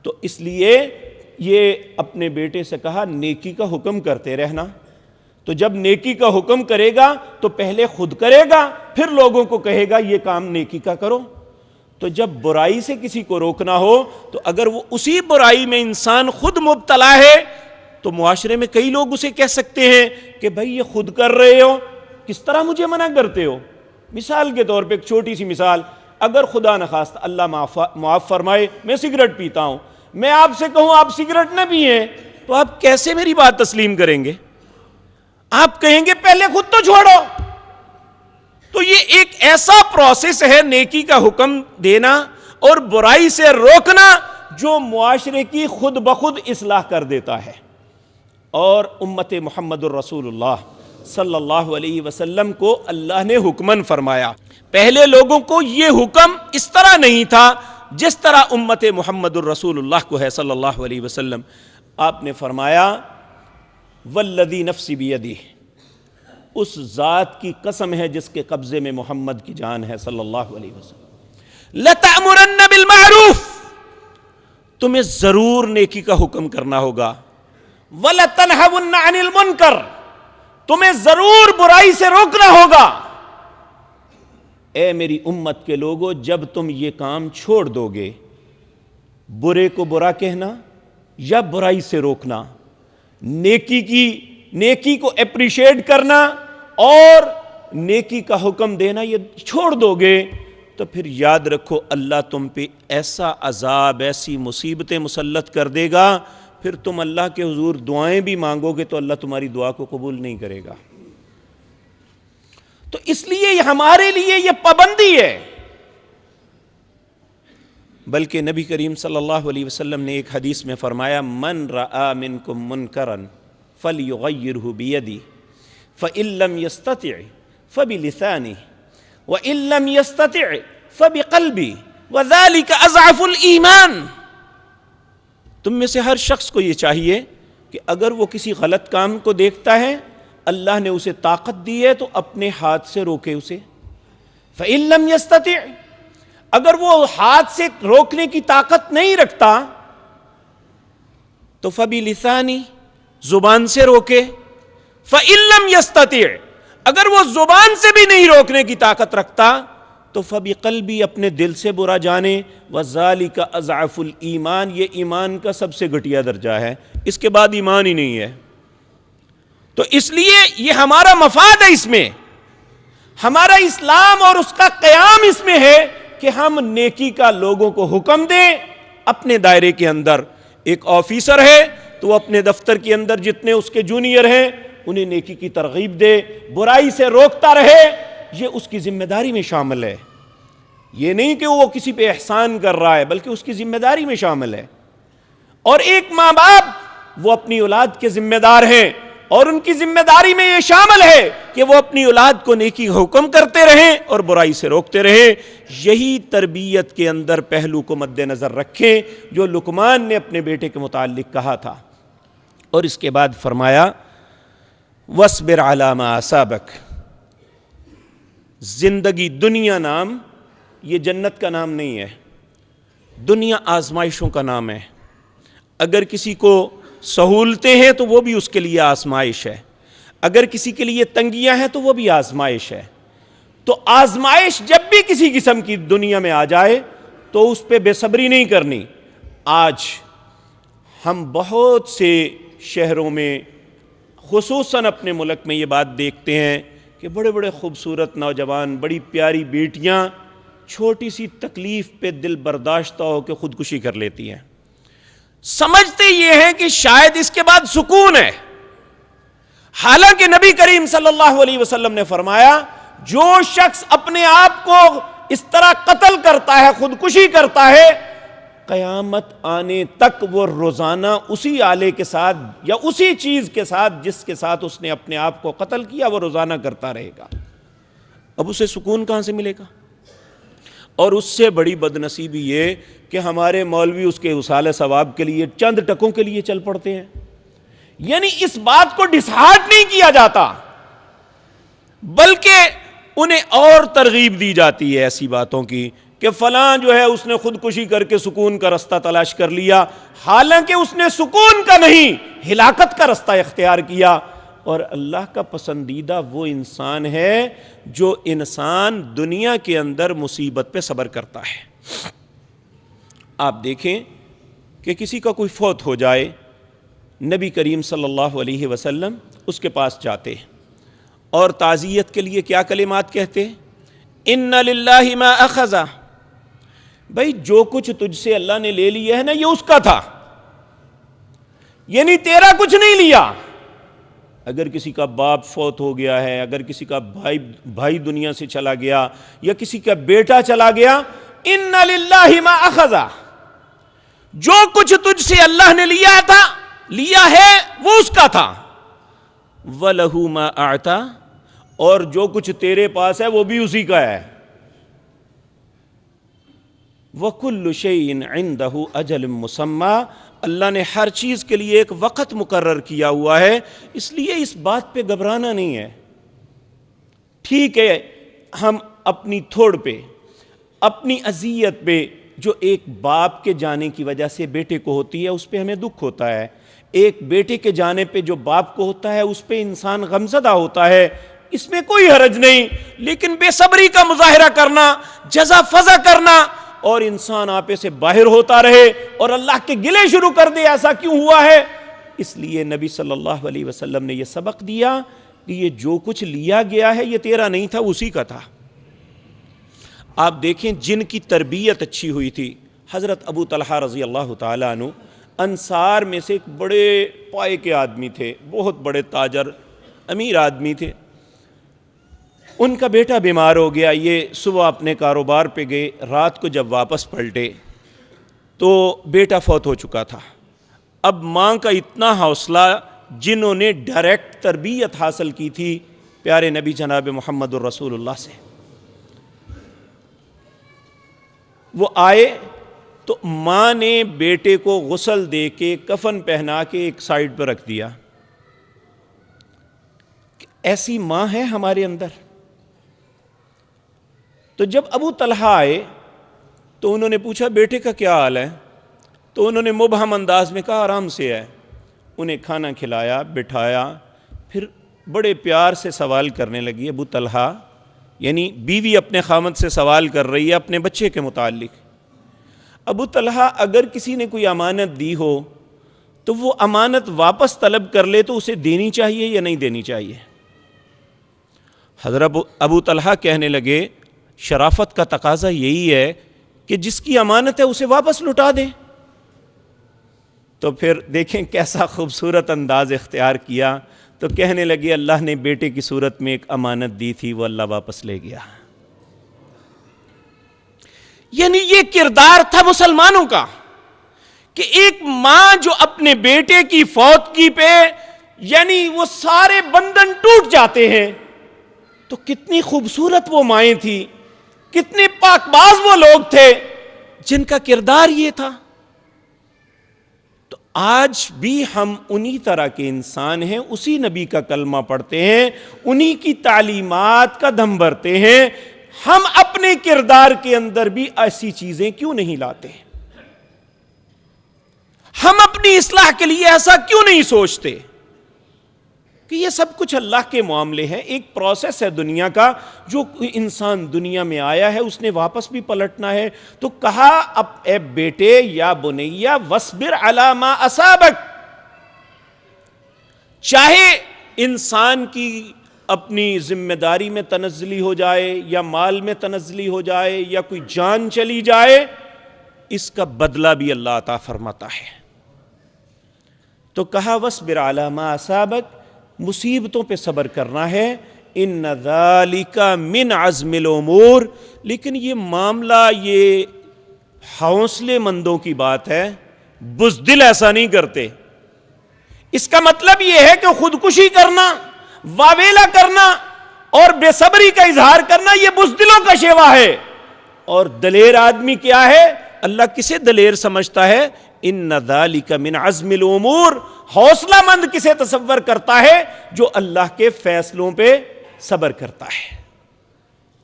تو اس لیے یہ اپنے بیٹے سے کہا نیکی کا حکم کرتے رہنا، تو جب نیکی کا حکم کرے گا تو پہلے خود کرے گا، پھر لوگوں کو کہے گا یہ کام نیکی کا کرو۔ تو جب برائی سے کسی کو روکنا ہو تو اگر وہ اسی برائی میں انسان خود مبتلا ہے تو معاشرے میں کئی لوگ اسے کہہ سکتے ہیں کہ بھائی یہ خود کر رہے ہو، کس طرح مجھے منع کرتے ہو؟ مثال کے طور پہ ایک چھوٹی سی مثال، اگر خدا نخواستہ اللہ معاف فرمائے میں سگریٹ پیتا ہوں، میں آپ سے کہوں آپ سگریٹ نہ پئیں تو آپ کیسے میری بات تسلیم کریں گے؟ آپ کہیں گے پہلے خود تو چھوڑو۔ تو یہ ایک ایسا پروسیس ہے نیکی کا حکم دینا اور برائی سے روکنا جو معاشرے کی خود بخود اصلاح کر دیتا ہے۔ اور امت محمد الرسول اللہ صلی اللہ علیہ وسلم کو اللہ نے حکمن فرمایا۔ پہلے لوگوں کو یہ حکم اس طرح نہیں تھا جس طرح امت محمد الرسول اللہ کو ہے صلی اللہ علیہ وسلم۔ آپ نے فرمایا والذی نفسی بیدہ، اس ذات کی قسم ہے جس کے قبضے میں محمد کی جان ہے صلی اللہ علیہ وسلم، لَتَأْمُرَنَّ بِالْمَعْرُوفِ، تمہیں ضرور نیکی کا حکم کرنا ہوگا، وَلَتَنْهَوُنَّ عَنِ الْمُنْكَرِ، تمہیں ضرور برائی سے روکنا ہوگا۔ اے میری امت کے لوگوں، جب تم یہ کام چھوڑ دو گے، برے کو برا کہنا یا برائی سے روکنا، نیکی کو اپریشیٹ کرنا اور نیکی کا حکم دینا، یہ چھوڑ دو گے تو پھر یاد رکھو اللہ تم پہ ایسا عذاب، ایسی مصیبتیں مسلط کر دے گا، پھر تم اللہ کے حضور دعائیں بھی مانگو گے تو اللہ تمہاری دعا کو قبول نہیں کرے گا۔ تو اس لیے ہمارے لیے یہ پابندی ہے۔ بلکہ نبی کریم صلی اللہ علیہ وسلم نے ایک حدیث میں فرمایا من رآ منکم منکرا فلیغیرہ بیدہ فإن لم یستطع فبلسانہ وإن لم یستطع فبقلبہ وذلک اضعف الایمان۔ تم میں سے ہر شخص کو یہ چاہیے کہ اگر وہ کسی غلط کام کو دیکھتا ہے، اللہ نے اسے طاقت دی ہے تو اپنے ہاتھ سے روکے اسے۔ فإن لم یستطع، اگر وہ ہاتھ سے روکنے کی طاقت نہیں رکھتا تو فبلسانی، زبان سے روکے۔ فإن لم یستطع، اگر وہ زبان سے بھی نہیں روکنے کی طاقت رکھتا تو فبقلبی، اپنے دل سے برا جانے۔ وذالک اضعف الایمان، یہ ایمان کا سب سے گھٹیا درجہ ہے، اس کے بعد ایمان ہی نہیں ہے۔ تو اس لیے یہ ہمارا مفاد ہے، اس میں ہمارا اسلام اور اس کا قیام اس میں ہے کہ ہم نیکی کا لوگوں کو حکم دیں اپنے دائرے کے اندر۔ ایک آفیسر ہے تو وہ اپنے دفتر کے اندر جتنے اس کے جونیئر ہیں انہیں نیکی کی ترغیب دے، برائی سے روکتا رہے، یہ اس کی ذمہ داری میں شامل ہے۔ یہ نہیں کہ وہ کسی پہ احسان کر رہا ہے، بلکہ اس کی ذمہ داری میں شامل ہے۔ اور ایک ماں باپ وہ اپنی اولاد کے ذمہ دار ہیں، اور ان کی ذمہ داری میں یہ شامل ہے کہ وہ اپنی اولاد کو نیکی کا حکم کرتے رہیں اور برائی سے روکتے رہیں۔ یہی تربیت کے اندر پہلو کو مد نظر رکھیں جو لقمان نے اپنے بیٹے کے متعلق کہا تھا۔ اور اس کے بعد فرمایا وَاصْبِرْ عَلَىٰ مَا أَصَابَكَ، زندگی، دنیا نام یہ جنت کا نام نہیں ہے، دنیا آزمائشوں کا نام ہے۔ اگر کسی کو سہولتیں ہیں تو وہ بھی اس کے لیے آزمائش ہے، اگر کسی کے لیے تنگیاں ہیں تو وہ بھی آزمائش ہے۔ تو آزمائش جب بھی کسی قسم کی دنیا میں آ جائے تو اس پہ بے صبری نہیں کرنی۔ آج ہم بہت سے شہروں میں، خصوصاً اپنے ملک میں یہ بات دیکھتے ہیں کہ بڑے بڑے خوبصورت نوجوان، بڑی پیاری بیٹیاں چھوٹی سی تکلیف پہ دل برداشتہ ہو کے خودکشی کر لیتی ہیں، سمجھتے یہ ہیں کہ شاید اس کے بعد سکون ہے۔ حالانکہ نبی کریم صلی اللہ علیہ وسلم نے فرمایا جو شخص اپنے آپ کو اس طرح قتل کرتا ہے، خودکشی کرتا ہے، قیامت آنے تک وہ روزانہ اسی آلے کے ساتھ یا اسی چیز کے ساتھ جس کے ساتھ اس نے اپنے آپ کو قتل کیا وہ روزانہ کرتا رہے گا۔ اب اسے سکون کہاں سے ملے گا؟ اور اس سے بڑی بدنصیبی یہ کہ ہمارے مولوی اس کے اصال ثواب کے لیے چند ٹکوں کے لیے چل پڑتے ہیں، یعنی اس بات کو ڈسہارٹ نہیں کیا جاتا بلکہ انہیں اور ترغیب دی جاتی ہے ایسی باتوں کی کہ فلاں جو ہے اس نے خودکشی کر کے سکون کا رستہ تلاش کر لیا، حالانکہ اس نے سکون کا نہیں ہلاکت کا رستہ اختیار کیا۔ اور اللہ کا پسندیدہ وہ انسان ہے جو انسان دنیا کے اندر مصیبت پہ صبر کرتا ہے۔ آپ دیکھیں کہ کسی کا کوئی فوت ہو جائے، نبی کریم صلی اللہ علیہ وسلم اس کے پاس جاتے اور تعزیت کے لیے کیا کلمات کہتے؟ ان للہ ما اخذ، بھائی جو کچھ تجھ سے اللہ نے لے لیا ہے نا یہ اس کا تھا، یعنی تیرا کچھ نہیں لیا۔ اگر کسی کا باپ فوت ہو گیا ہے، اگر کسی کا بھائی دنیا سے چلا گیا یا کسی کا بیٹا چلا گیا، ان للہ ما اخذ، جو کچھ تجھ سے اللہ نے لیا ہے وہ اس کا تھا، وَلَهُ مَا أَعْتَى، اور جو کچھ تیرے پاس ہے وہ بھی اسی کا ہے، وَكُلُّ شَيْءٍ عِندَهُ أَجَلٌ مُّسَمًّى، اللہ نے ہر چیز کے لیے ایک وقت مقرر کیا ہوا ہے، اس لیے اس بات پہ گھبرانا نہیں ہے۔ ٹھیک ہے ہم اپنی تھوڑ پہ، اپنی اذیت پہ جو ایک باپ کے جانے کی وجہ سے بیٹے کو ہوتی ہے اس پہ ہمیں دکھ ہوتا ہے، ایک بیٹے کے جانے پہ جو باپ کو ہوتا ہے اس پہ انسان غمزدہ ہوتا ہے، اس میں کوئی حرج نہیں، لیکن بے صبری کا مظاہرہ کرنا، جزا فضا کرنا اور انسان آپے سے باہر ہوتا رہے اور اللہ کے گلے شروع کر دے ایسا کیوں ہوا ہے، اس لیے نبی صلی اللہ علیہ وسلم نے یہ سبق دیا کہ یہ جو کچھ لیا گیا ہے یہ تیرا نہیں تھا، اسی کا تھا۔ آپ دیکھیں جن کی تربیت اچھی ہوئی تھی، حضرت ابو طلحہ رضی اللہ تعالیٰ عنہ انصار میں سے ایک بڑے پائے کے آدمی تھے، بہت بڑے تاجر امیر آدمی تھے۔ ان کا بیٹا بیمار ہو گیا، یہ صبح اپنے کاروبار پہ گئے، رات کو جب واپس پلٹے تو بیٹا فوت ہو چکا تھا۔ اب ماں کا اتنا حوصلہ، جنہوں نے ڈائریکٹ تربیت حاصل کی تھی پیارے نبی جناب محمد الرسول اللہ سے، وہ آئے تو ماں نے بیٹے کو غسل دے کے کفن پہنا کے ایک سائیڈ پہ رکھ دیا۔ ایسی ماں ہے ہمارے اندر؟ تو جب ابو طلحہ آئے تو انہوں نے پوچھا بیٹے کا کیا حال ہے؟ تو انہوں نے مبہم انداز میں کہا آرام سے ہے۔ انہیں کھانا کھلایا، بٹھایا، پھر بڑے پیار سے سوال کرنے لگی ابو طلحہ، یعنی بیوی اپنے خامد سے سوال کر رہی ہے اپنے بچے کے متعلق۔ ابو طلحہ اگر کسی نے کوئی امانت دی ہو تو وہ امانت واپس طلب کر لے تو اسے دینی چاہیے یا نہیں دینی چاہیے؟ حضرت ابو طلحہ کہنے لگے شرافت کا تقاضا یہی ہے کہ جس کی امانت ہے اسے واپس لٹا دے۔ تو پھر دیکھیں کیسا خوبصورت انداز اختیار کیا، تو کہنے لگے اللہ نے بیٹے کی صورت میں ایک امانت دی تھی وہ اللہ واپس لے گیا۔ یعنی یہ کردار تھا مسلمانوں کا کہ ایک ماں جو اپنے بیٹے کی فوتگی پہ یعنی وہ سارے بندھن ٹوٹ جاتے ہیں، تو کتنی خوبصورت وہ مائیں تھیں، کتنے پاک باز وہ لوگ تھے جن کا کردار یہ تھا۔ تو آج بھی ہم انہی طرح کے انسان ہیں، اسی نبی کا کلمہ پڑھتے ہیں، انہی کی تعلیمات کا دم بھرتے ہیں، ہم اپنے کردار کے اندر بھی ایسی چیزیں کیوں نہیں لاتے؟ ہم اپنی اصلاح کے لیے ایسا کیوں نہیں سوچتے کہ یہ سب کچھ اللہ کے معاملے ہیں، ایک پروسیس ہے دنیا کا، جو انسان دنیا میں آیا ہے اس نے واپس بھی پلٹنا ہے۔ تو کہا اب اے بیٹے یا بنیا وصبر علی ما اصابک، چاہے انسان کی اپنی ذمہ داری میں تنزلی ہو جائے یا مال میں تنزلی ہو جائے یا کوئی جان چلی جائے، اس کا بدلہ بھی اللہ عطا فرماتا ہے۔ تو کہا وَاصْبِرْ عَلَىٰ مَا أَصَابَكَ، مصیبتوں پہ صبر کرنا ہے، إِنَّ ذَلِكَ مِنْ عَزْمِ الْأُمُورِ، لیکن یہ معاملہ، یہ حوصلے مندوں کی بات ہے، بزدل ایسا نہیں کرتے۔ اس کا مطلب یہ ہے کہ خودکشی کرنا، واویلا کرنا اور بے صبری کا اظہار کرنا یہ بزدلوں کا شیوا ہے۔ اور دلیر آدمی کیا ہے؟ اللہ کسے دلیر سمجھتا ہے؟ ان ذالک من عزم الامور، حوصلہ مند کسے تصور کرتا ہے؟ جو اللہ کے فیصلوں پہ صبر کرتا ہے۔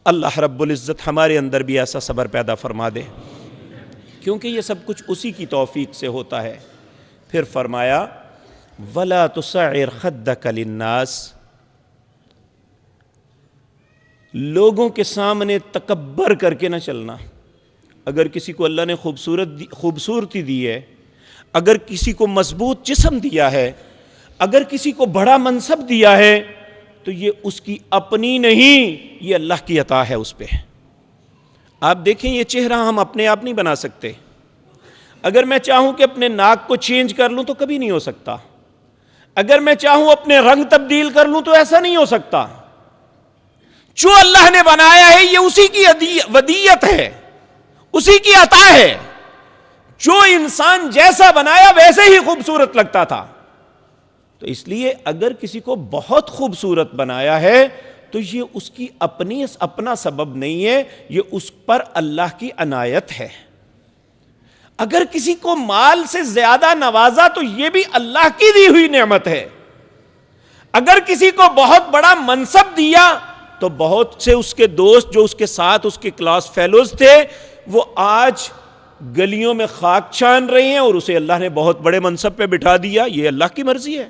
اللہ رب العزت ہمارے اندر بھی ایسا صبر پیدا فرما دے، کیونکہ یہ سب کچھ اسی کی توفیق سے ہوتا ہے۔ پھر فرمایا وَلَا تُصَعِّرْ خَدَّكَ لِلنَّاسِ، لوگوں کے سامنے تکبر کر کے نہ چلنا۔ اگر کسی کو اللہ نے خوبصورتی دی ہے، اگر کسی کو مضبوط جسم دیا ہے، اگر کسی کو بڑا منصب دیا ہے، تو یہ اس کی اپنی نہیں، یہ اللہ کی عطا ہے اس پہ۔ آپ دیکھیں یہ چہرہ ہم اپنے آپ نہیں بنا سکتے۔ اگر میں چاہوں کہ اپنے ناک کو چینج کر لوں تو کبھی نہیں ہو سکتا۔ اگر میں چاہوں اپنے رنگ تبدیل کر لوں تو ایسا نہیں ہو سکتا۔ جو اللہ نے بنایا ہے یہ اسی کی ودیت ہے، اسی کی عطا ہے۔ جو انسان جیسا بنایا ویسے ہی خوبصورت لگتا تھا۔ تو اس لیے اگر کسی کو بہت خوبصورت بنایا ہے تو یہ اس کی اپنا سبب نہیں ہے، یہ اس پر اللہ کی عنایت ہے۔ اگر کسی کو مال سے زیادہ نوازا تو یہ بھی اللہ کی دی ہوئی نعمت ہے۔ اگر کسی کو بہت بڑا منصب دیا تو بہت سے اس کے دوست جو اس کے ساتھ اس کے کلاس فیلوز تھے وہ آج گلیوں میں خاک چھان رہے ہیں، اور اسے اللہ نے بہت بڑے منصب پہ بٹھا دیا۔ یہ اللہ کی مرضی ہے۔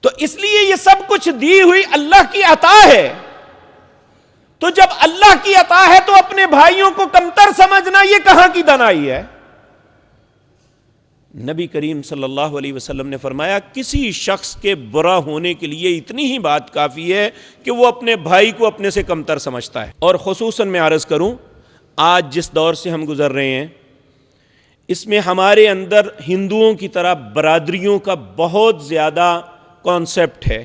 تو اس لیے یہ سب کچھ دی ہوئی اللہ کی عطا ہے۔ تو جب اللہ کی عطا ہے تو اپنے بھائیوں کو کمتر سمجھنا یہ کہاں کی دانائی ہے؟ نبی کریم صلی اللہ علیہ وسلم نے فرمایا کسی شخص کے برا ہونے کے لیے اتنی ہی بات کافی ہے کہ وہ اپنے بھائی کو اپنے سے کمتر سمجھتا ہے۔ اور خصوصاً میں عرض کروں، آج جس دور سے ہم گزر رہے ہیں اس میں ہمارے اندر ہندوؤں کی طرح برادریوں کا بہت زیادہ کانسیپٹ ہے،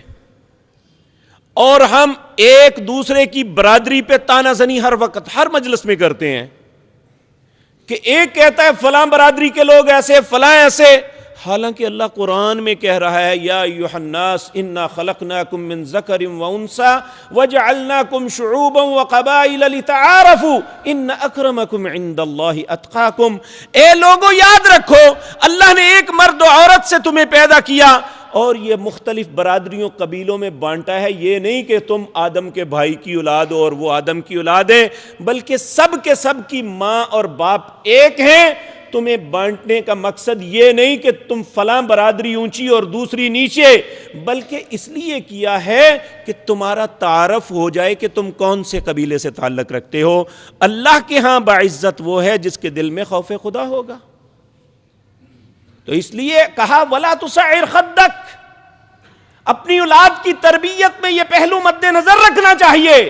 اور ہم ایک دوسرے کی برادری پہ تانا زنی ہر وقت ہر مجلس میں کرتے ہیں کہ ایک کہتا ہے فلاں برادری کے لوگ ایسے، فلاں ایسے، حالانکہ اللہ قرآن میں کہہ رہا ہے یا ایھا الناس انا خلقناکم من ذکر وانثی وجعلناکم شعوبا وقبائل لتعارفوا ان اکرمکم عند اللہ اتقاکم۔ اے لوگو یاد رکھو اللہ نے ایک مرد و عورت سے تمہیں پیدا کیا اور یہ مختلف برادریوں قبیلوں میں بانٹا ہے۔ یہ نہیں کہ تم آدم کے بھائی کی اولاد ہو اور وہ آدم کی اولاد ہے، بلکہ سب کے سب کی ماں اور باپ ایک ہیں۔ تمہیں بانٹنے کا مقصد یہ نہیں کہ تم فلاں برادری اونچی اور دوسری نیچے، بلکہ اس لیے کیا ہے کہ تمہارا تعارف ہو جائے کہ تم کون سے قبیلے سے تعلق رکھتے ہو۔ اللہ کے ہاں باعزت وہ ہے جس کے دل میں خوف خدا ہوگا۔ تو اس لیے کہا وَلَا تُصَعِّرْ خَدَّكَ، اپنی اولاد کی تربیت میں یہ پہلو مد نظر رکھنا چاہیے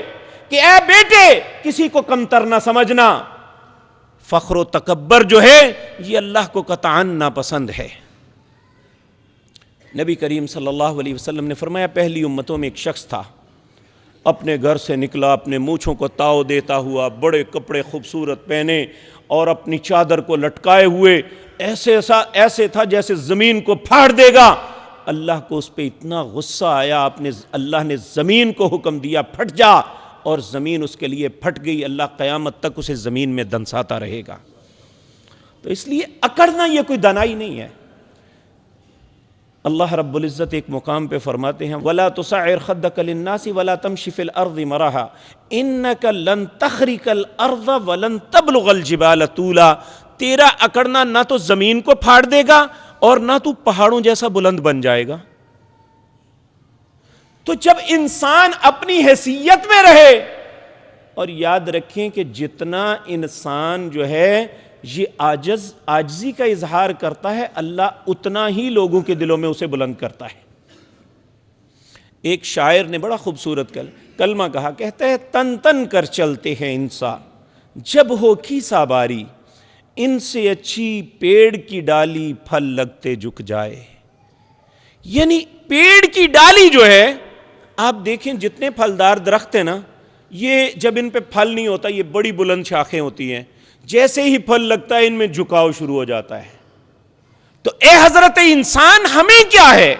کہ اے بیٹے کسی کو کمتر نہ سمجھنا۔ فخر و تکبر جو ہے یہ اللہ کو قطعاً ناپسند ہے۔ نبی کریم صلی اللہ علیہ وسلم نے فرمایا پہلی امتوں میں ایک شخص تھا، اپنے گھر سے نکلا اپنے مونچھوں کو تاؤ دیتا ہوا، بڑے کپڑے خوبصورت پہنے اور اپنی چادر کو لٹکائے ہوئے ایسے تھا جیسے زمین کو پھاڑ دے گا۔ اللہ کو اس پہ اتنا غصہ آیا، اللہ نے زمین کو حکم دیا پھٹ جا، اور زمین اس کے لیے پھٹ گئی۔ اللہ قیامت تک اسے زمین میں دنساتا رہے گا۔ تو اس لیے اکڑنا یہ کوئی دانائی نہیں ہے۔ اللہ رب العزت ایک مقام پہ فرماتے ہیں وَلَا تُصَعِّرْ خَدَّكَ لِلنَّاسِ وَلَا تَمْشِ فِي الْأَرْضِ مَرَحًا إِنَّكَ لَن تَخْرِقَ الْأَرْضَ وَلَن تَبْلُغَ الْجِبَالَ طُولًا۔ تیرا اکڑنا نہ تو زمین کو پھاڑ دے گا اور نہ تو پہاڑوں جیسا بلند بن جائے گا۔ تو جب انسان اپنی حیثیت میں رہے، اور یاد رکھیں کہ جتنا انسان جو ہے یہ عاجزی کا اظہار کرتا ہے، اللہ اتنا ہی لوگوں کے دلوں میں اسے بلند کرتا ہے۔ ایک شاعر نے بڑا خوبصورت کلمہ کہا، کہتا ہے تن تن کر چلتے ہیں انسان جب ہو کھیسا باری، ان سے اچھی پیڑ کی ڈالی پھل لگتے جھک جائے۔ یعنی پیڑ کی ڈالی جو ہے، آپ دیکھیں جتنے پھلدار درخت ہیں نا، یہ جب ان پہ پھل نہیں ہوتا یہ بڑی بلند شاخیں ہوتی ہیں، جیسے ہی پھل لگتا ہے ان میں جھکاؤ شروع ہو جاتا ہے۔ تو اے حضرت انسان، ہمیں کیا ہے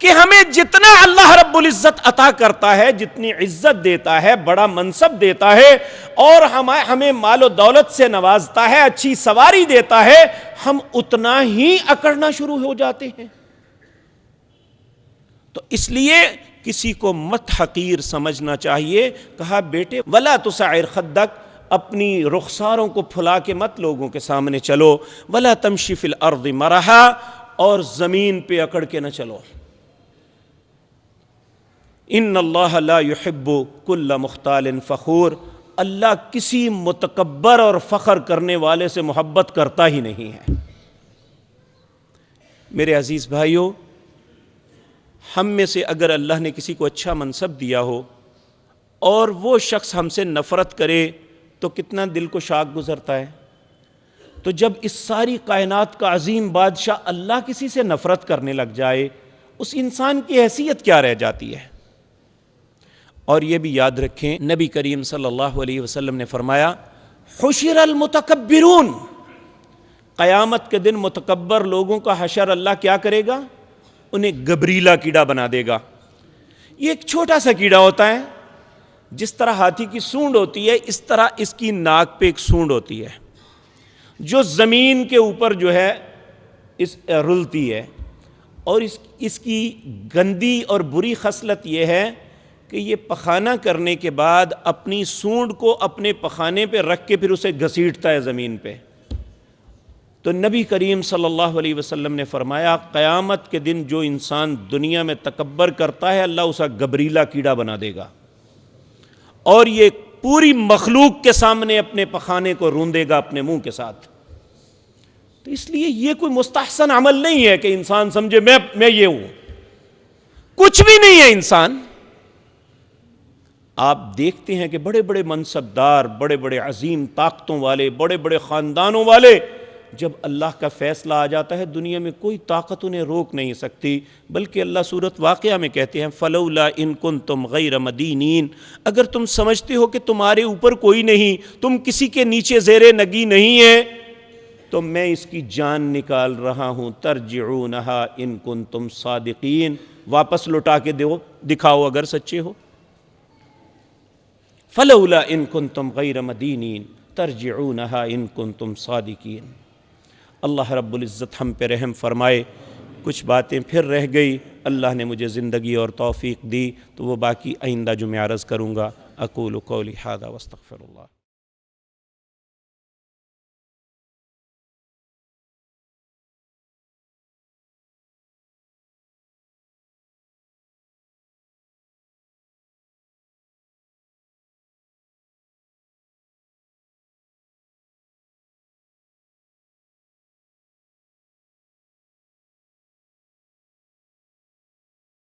کہ ہمیں جتنا اللہ رب العزت عطا کرتا ہے، جتنی عزت دیتا ہے، بڑا منصب دیتا ہے، اور ہمیں مال و دولت سے نوازتا ہے، اچھی سواری دیتا ہے، ہم اتنا ہی اکڑنا شروع ہو جاتے ہیں۔ تو اس لیے کسی کو مت حقیر سمجھنا چاہیے۔ کہا بیٹے ولا تسعر خدک، اپنی رخساروں کو پھلا کے مت لوگوں کے سامنے چلو، ولا تمشی فی الارض مرحا، اور زمین پہ اکڑ کے نہ چلو۔ ان اللہ لا يحب کل مختال فخور، اللہ کسی متکبر اور فخر کرنے والے سے محبت کرتا ہی نہیں ہے۔ میرے عزیز بھائیو، ہم میں سے اگر اللہ نے کسی کو اچھا منصب دیا ہو اور وہ شخص ہم سے نفرت کرے تو کتنا دل کو شاک گزرتا ہے۔ تو جب اس ساری کائنات کا عظیم بادشاہ اللہ کسی سے نفرت کرنے لگ جائے، اس انسان کی حیثیت کیا رہ جاتی ہے؟ اور یہ بھی یاد رکھیں، نبی کریم صلی اللہ علیہ وسلم نے فرمایا حشر المتکبرون، قیامت کے دن متکبر لوگوں کا حشر اللہ کیا کرے گا؟ انہیں گبریلا کیڑا بنا دے گا۔ یہ ایک چھوٹا سا کیڑا ہوتا ہے، جس طرح ہاتھی کی سونڈ ہوتی ہے اس طرح اس کی ناک پہ ایک سونڈ ہوتی ہے، جو زمین کے اوپر جو ہے رلتی ہے، اور اس کی گندی اور بری خصلت یہ ہے کہ یہ پخانہ کرنے کے بعد اپنی سونڈ کو اپنے پخانے پہ رکھ کے پھر اسے گھسیٹتا ہے زمین پہ۔ تو نبی کریم صلی اللہ علیہ وسلم نے فرمایا قیامت کے دن جو انسان دنیا میں تکبر کرتا ہے، اللہ اسے گبریلا کیڑا بنا دے گا، اور یہ پوری مخلوق کے سامنے اپنے پخانے کو روندے گا اپنے منہ کے ساتھ۔ تو اس لیے یہ کوئی مستحسن عمل نہیں ہے کہ انسان سمجھے میں یہ ہوں، کچھ بھی نہیں ہے انسان۔ آپ دیکھتے ہیں کہ بڑے بڑے منصبدار، بڑے بڑے عظیم طاقتوں والے، بڑے بڑے خاندانوں والے، جب اللہ کا فیصلہ آ جاتا ہے دنیا میں کوئی طاقت انہیں روک نہیں سکتی، بلکہ اللہ سورۃ واقعہ میں کہتے ہیں فلولا ان کنتم غیر مدینین، اگر تم سمجھتے ہو کہ تمہارے اوپر کوئی نہیں، تم کسی کے نیچے زیر نگی نہیں ہے، تو میں اس کی جان نکال رہا ہوں، ترجعونہا ان کنتم صادقین، واپس لوٹا کے دکھاؤ اگر سچے ہو۔ فلولا ان کنتم غیر مدینین ترجعونہا ان کنتم صادقین۔ اللہ رب العزت ہم پہ رحم فرمائے۔ کچھ باتیں پھر رہ گئی، اللہ نے مجھے زندگی اور توفیق دی تو وہ باقی آئندہ جمعہ عرض کروں گا۔ اقول قولی ھذا واستغفر اللہ۔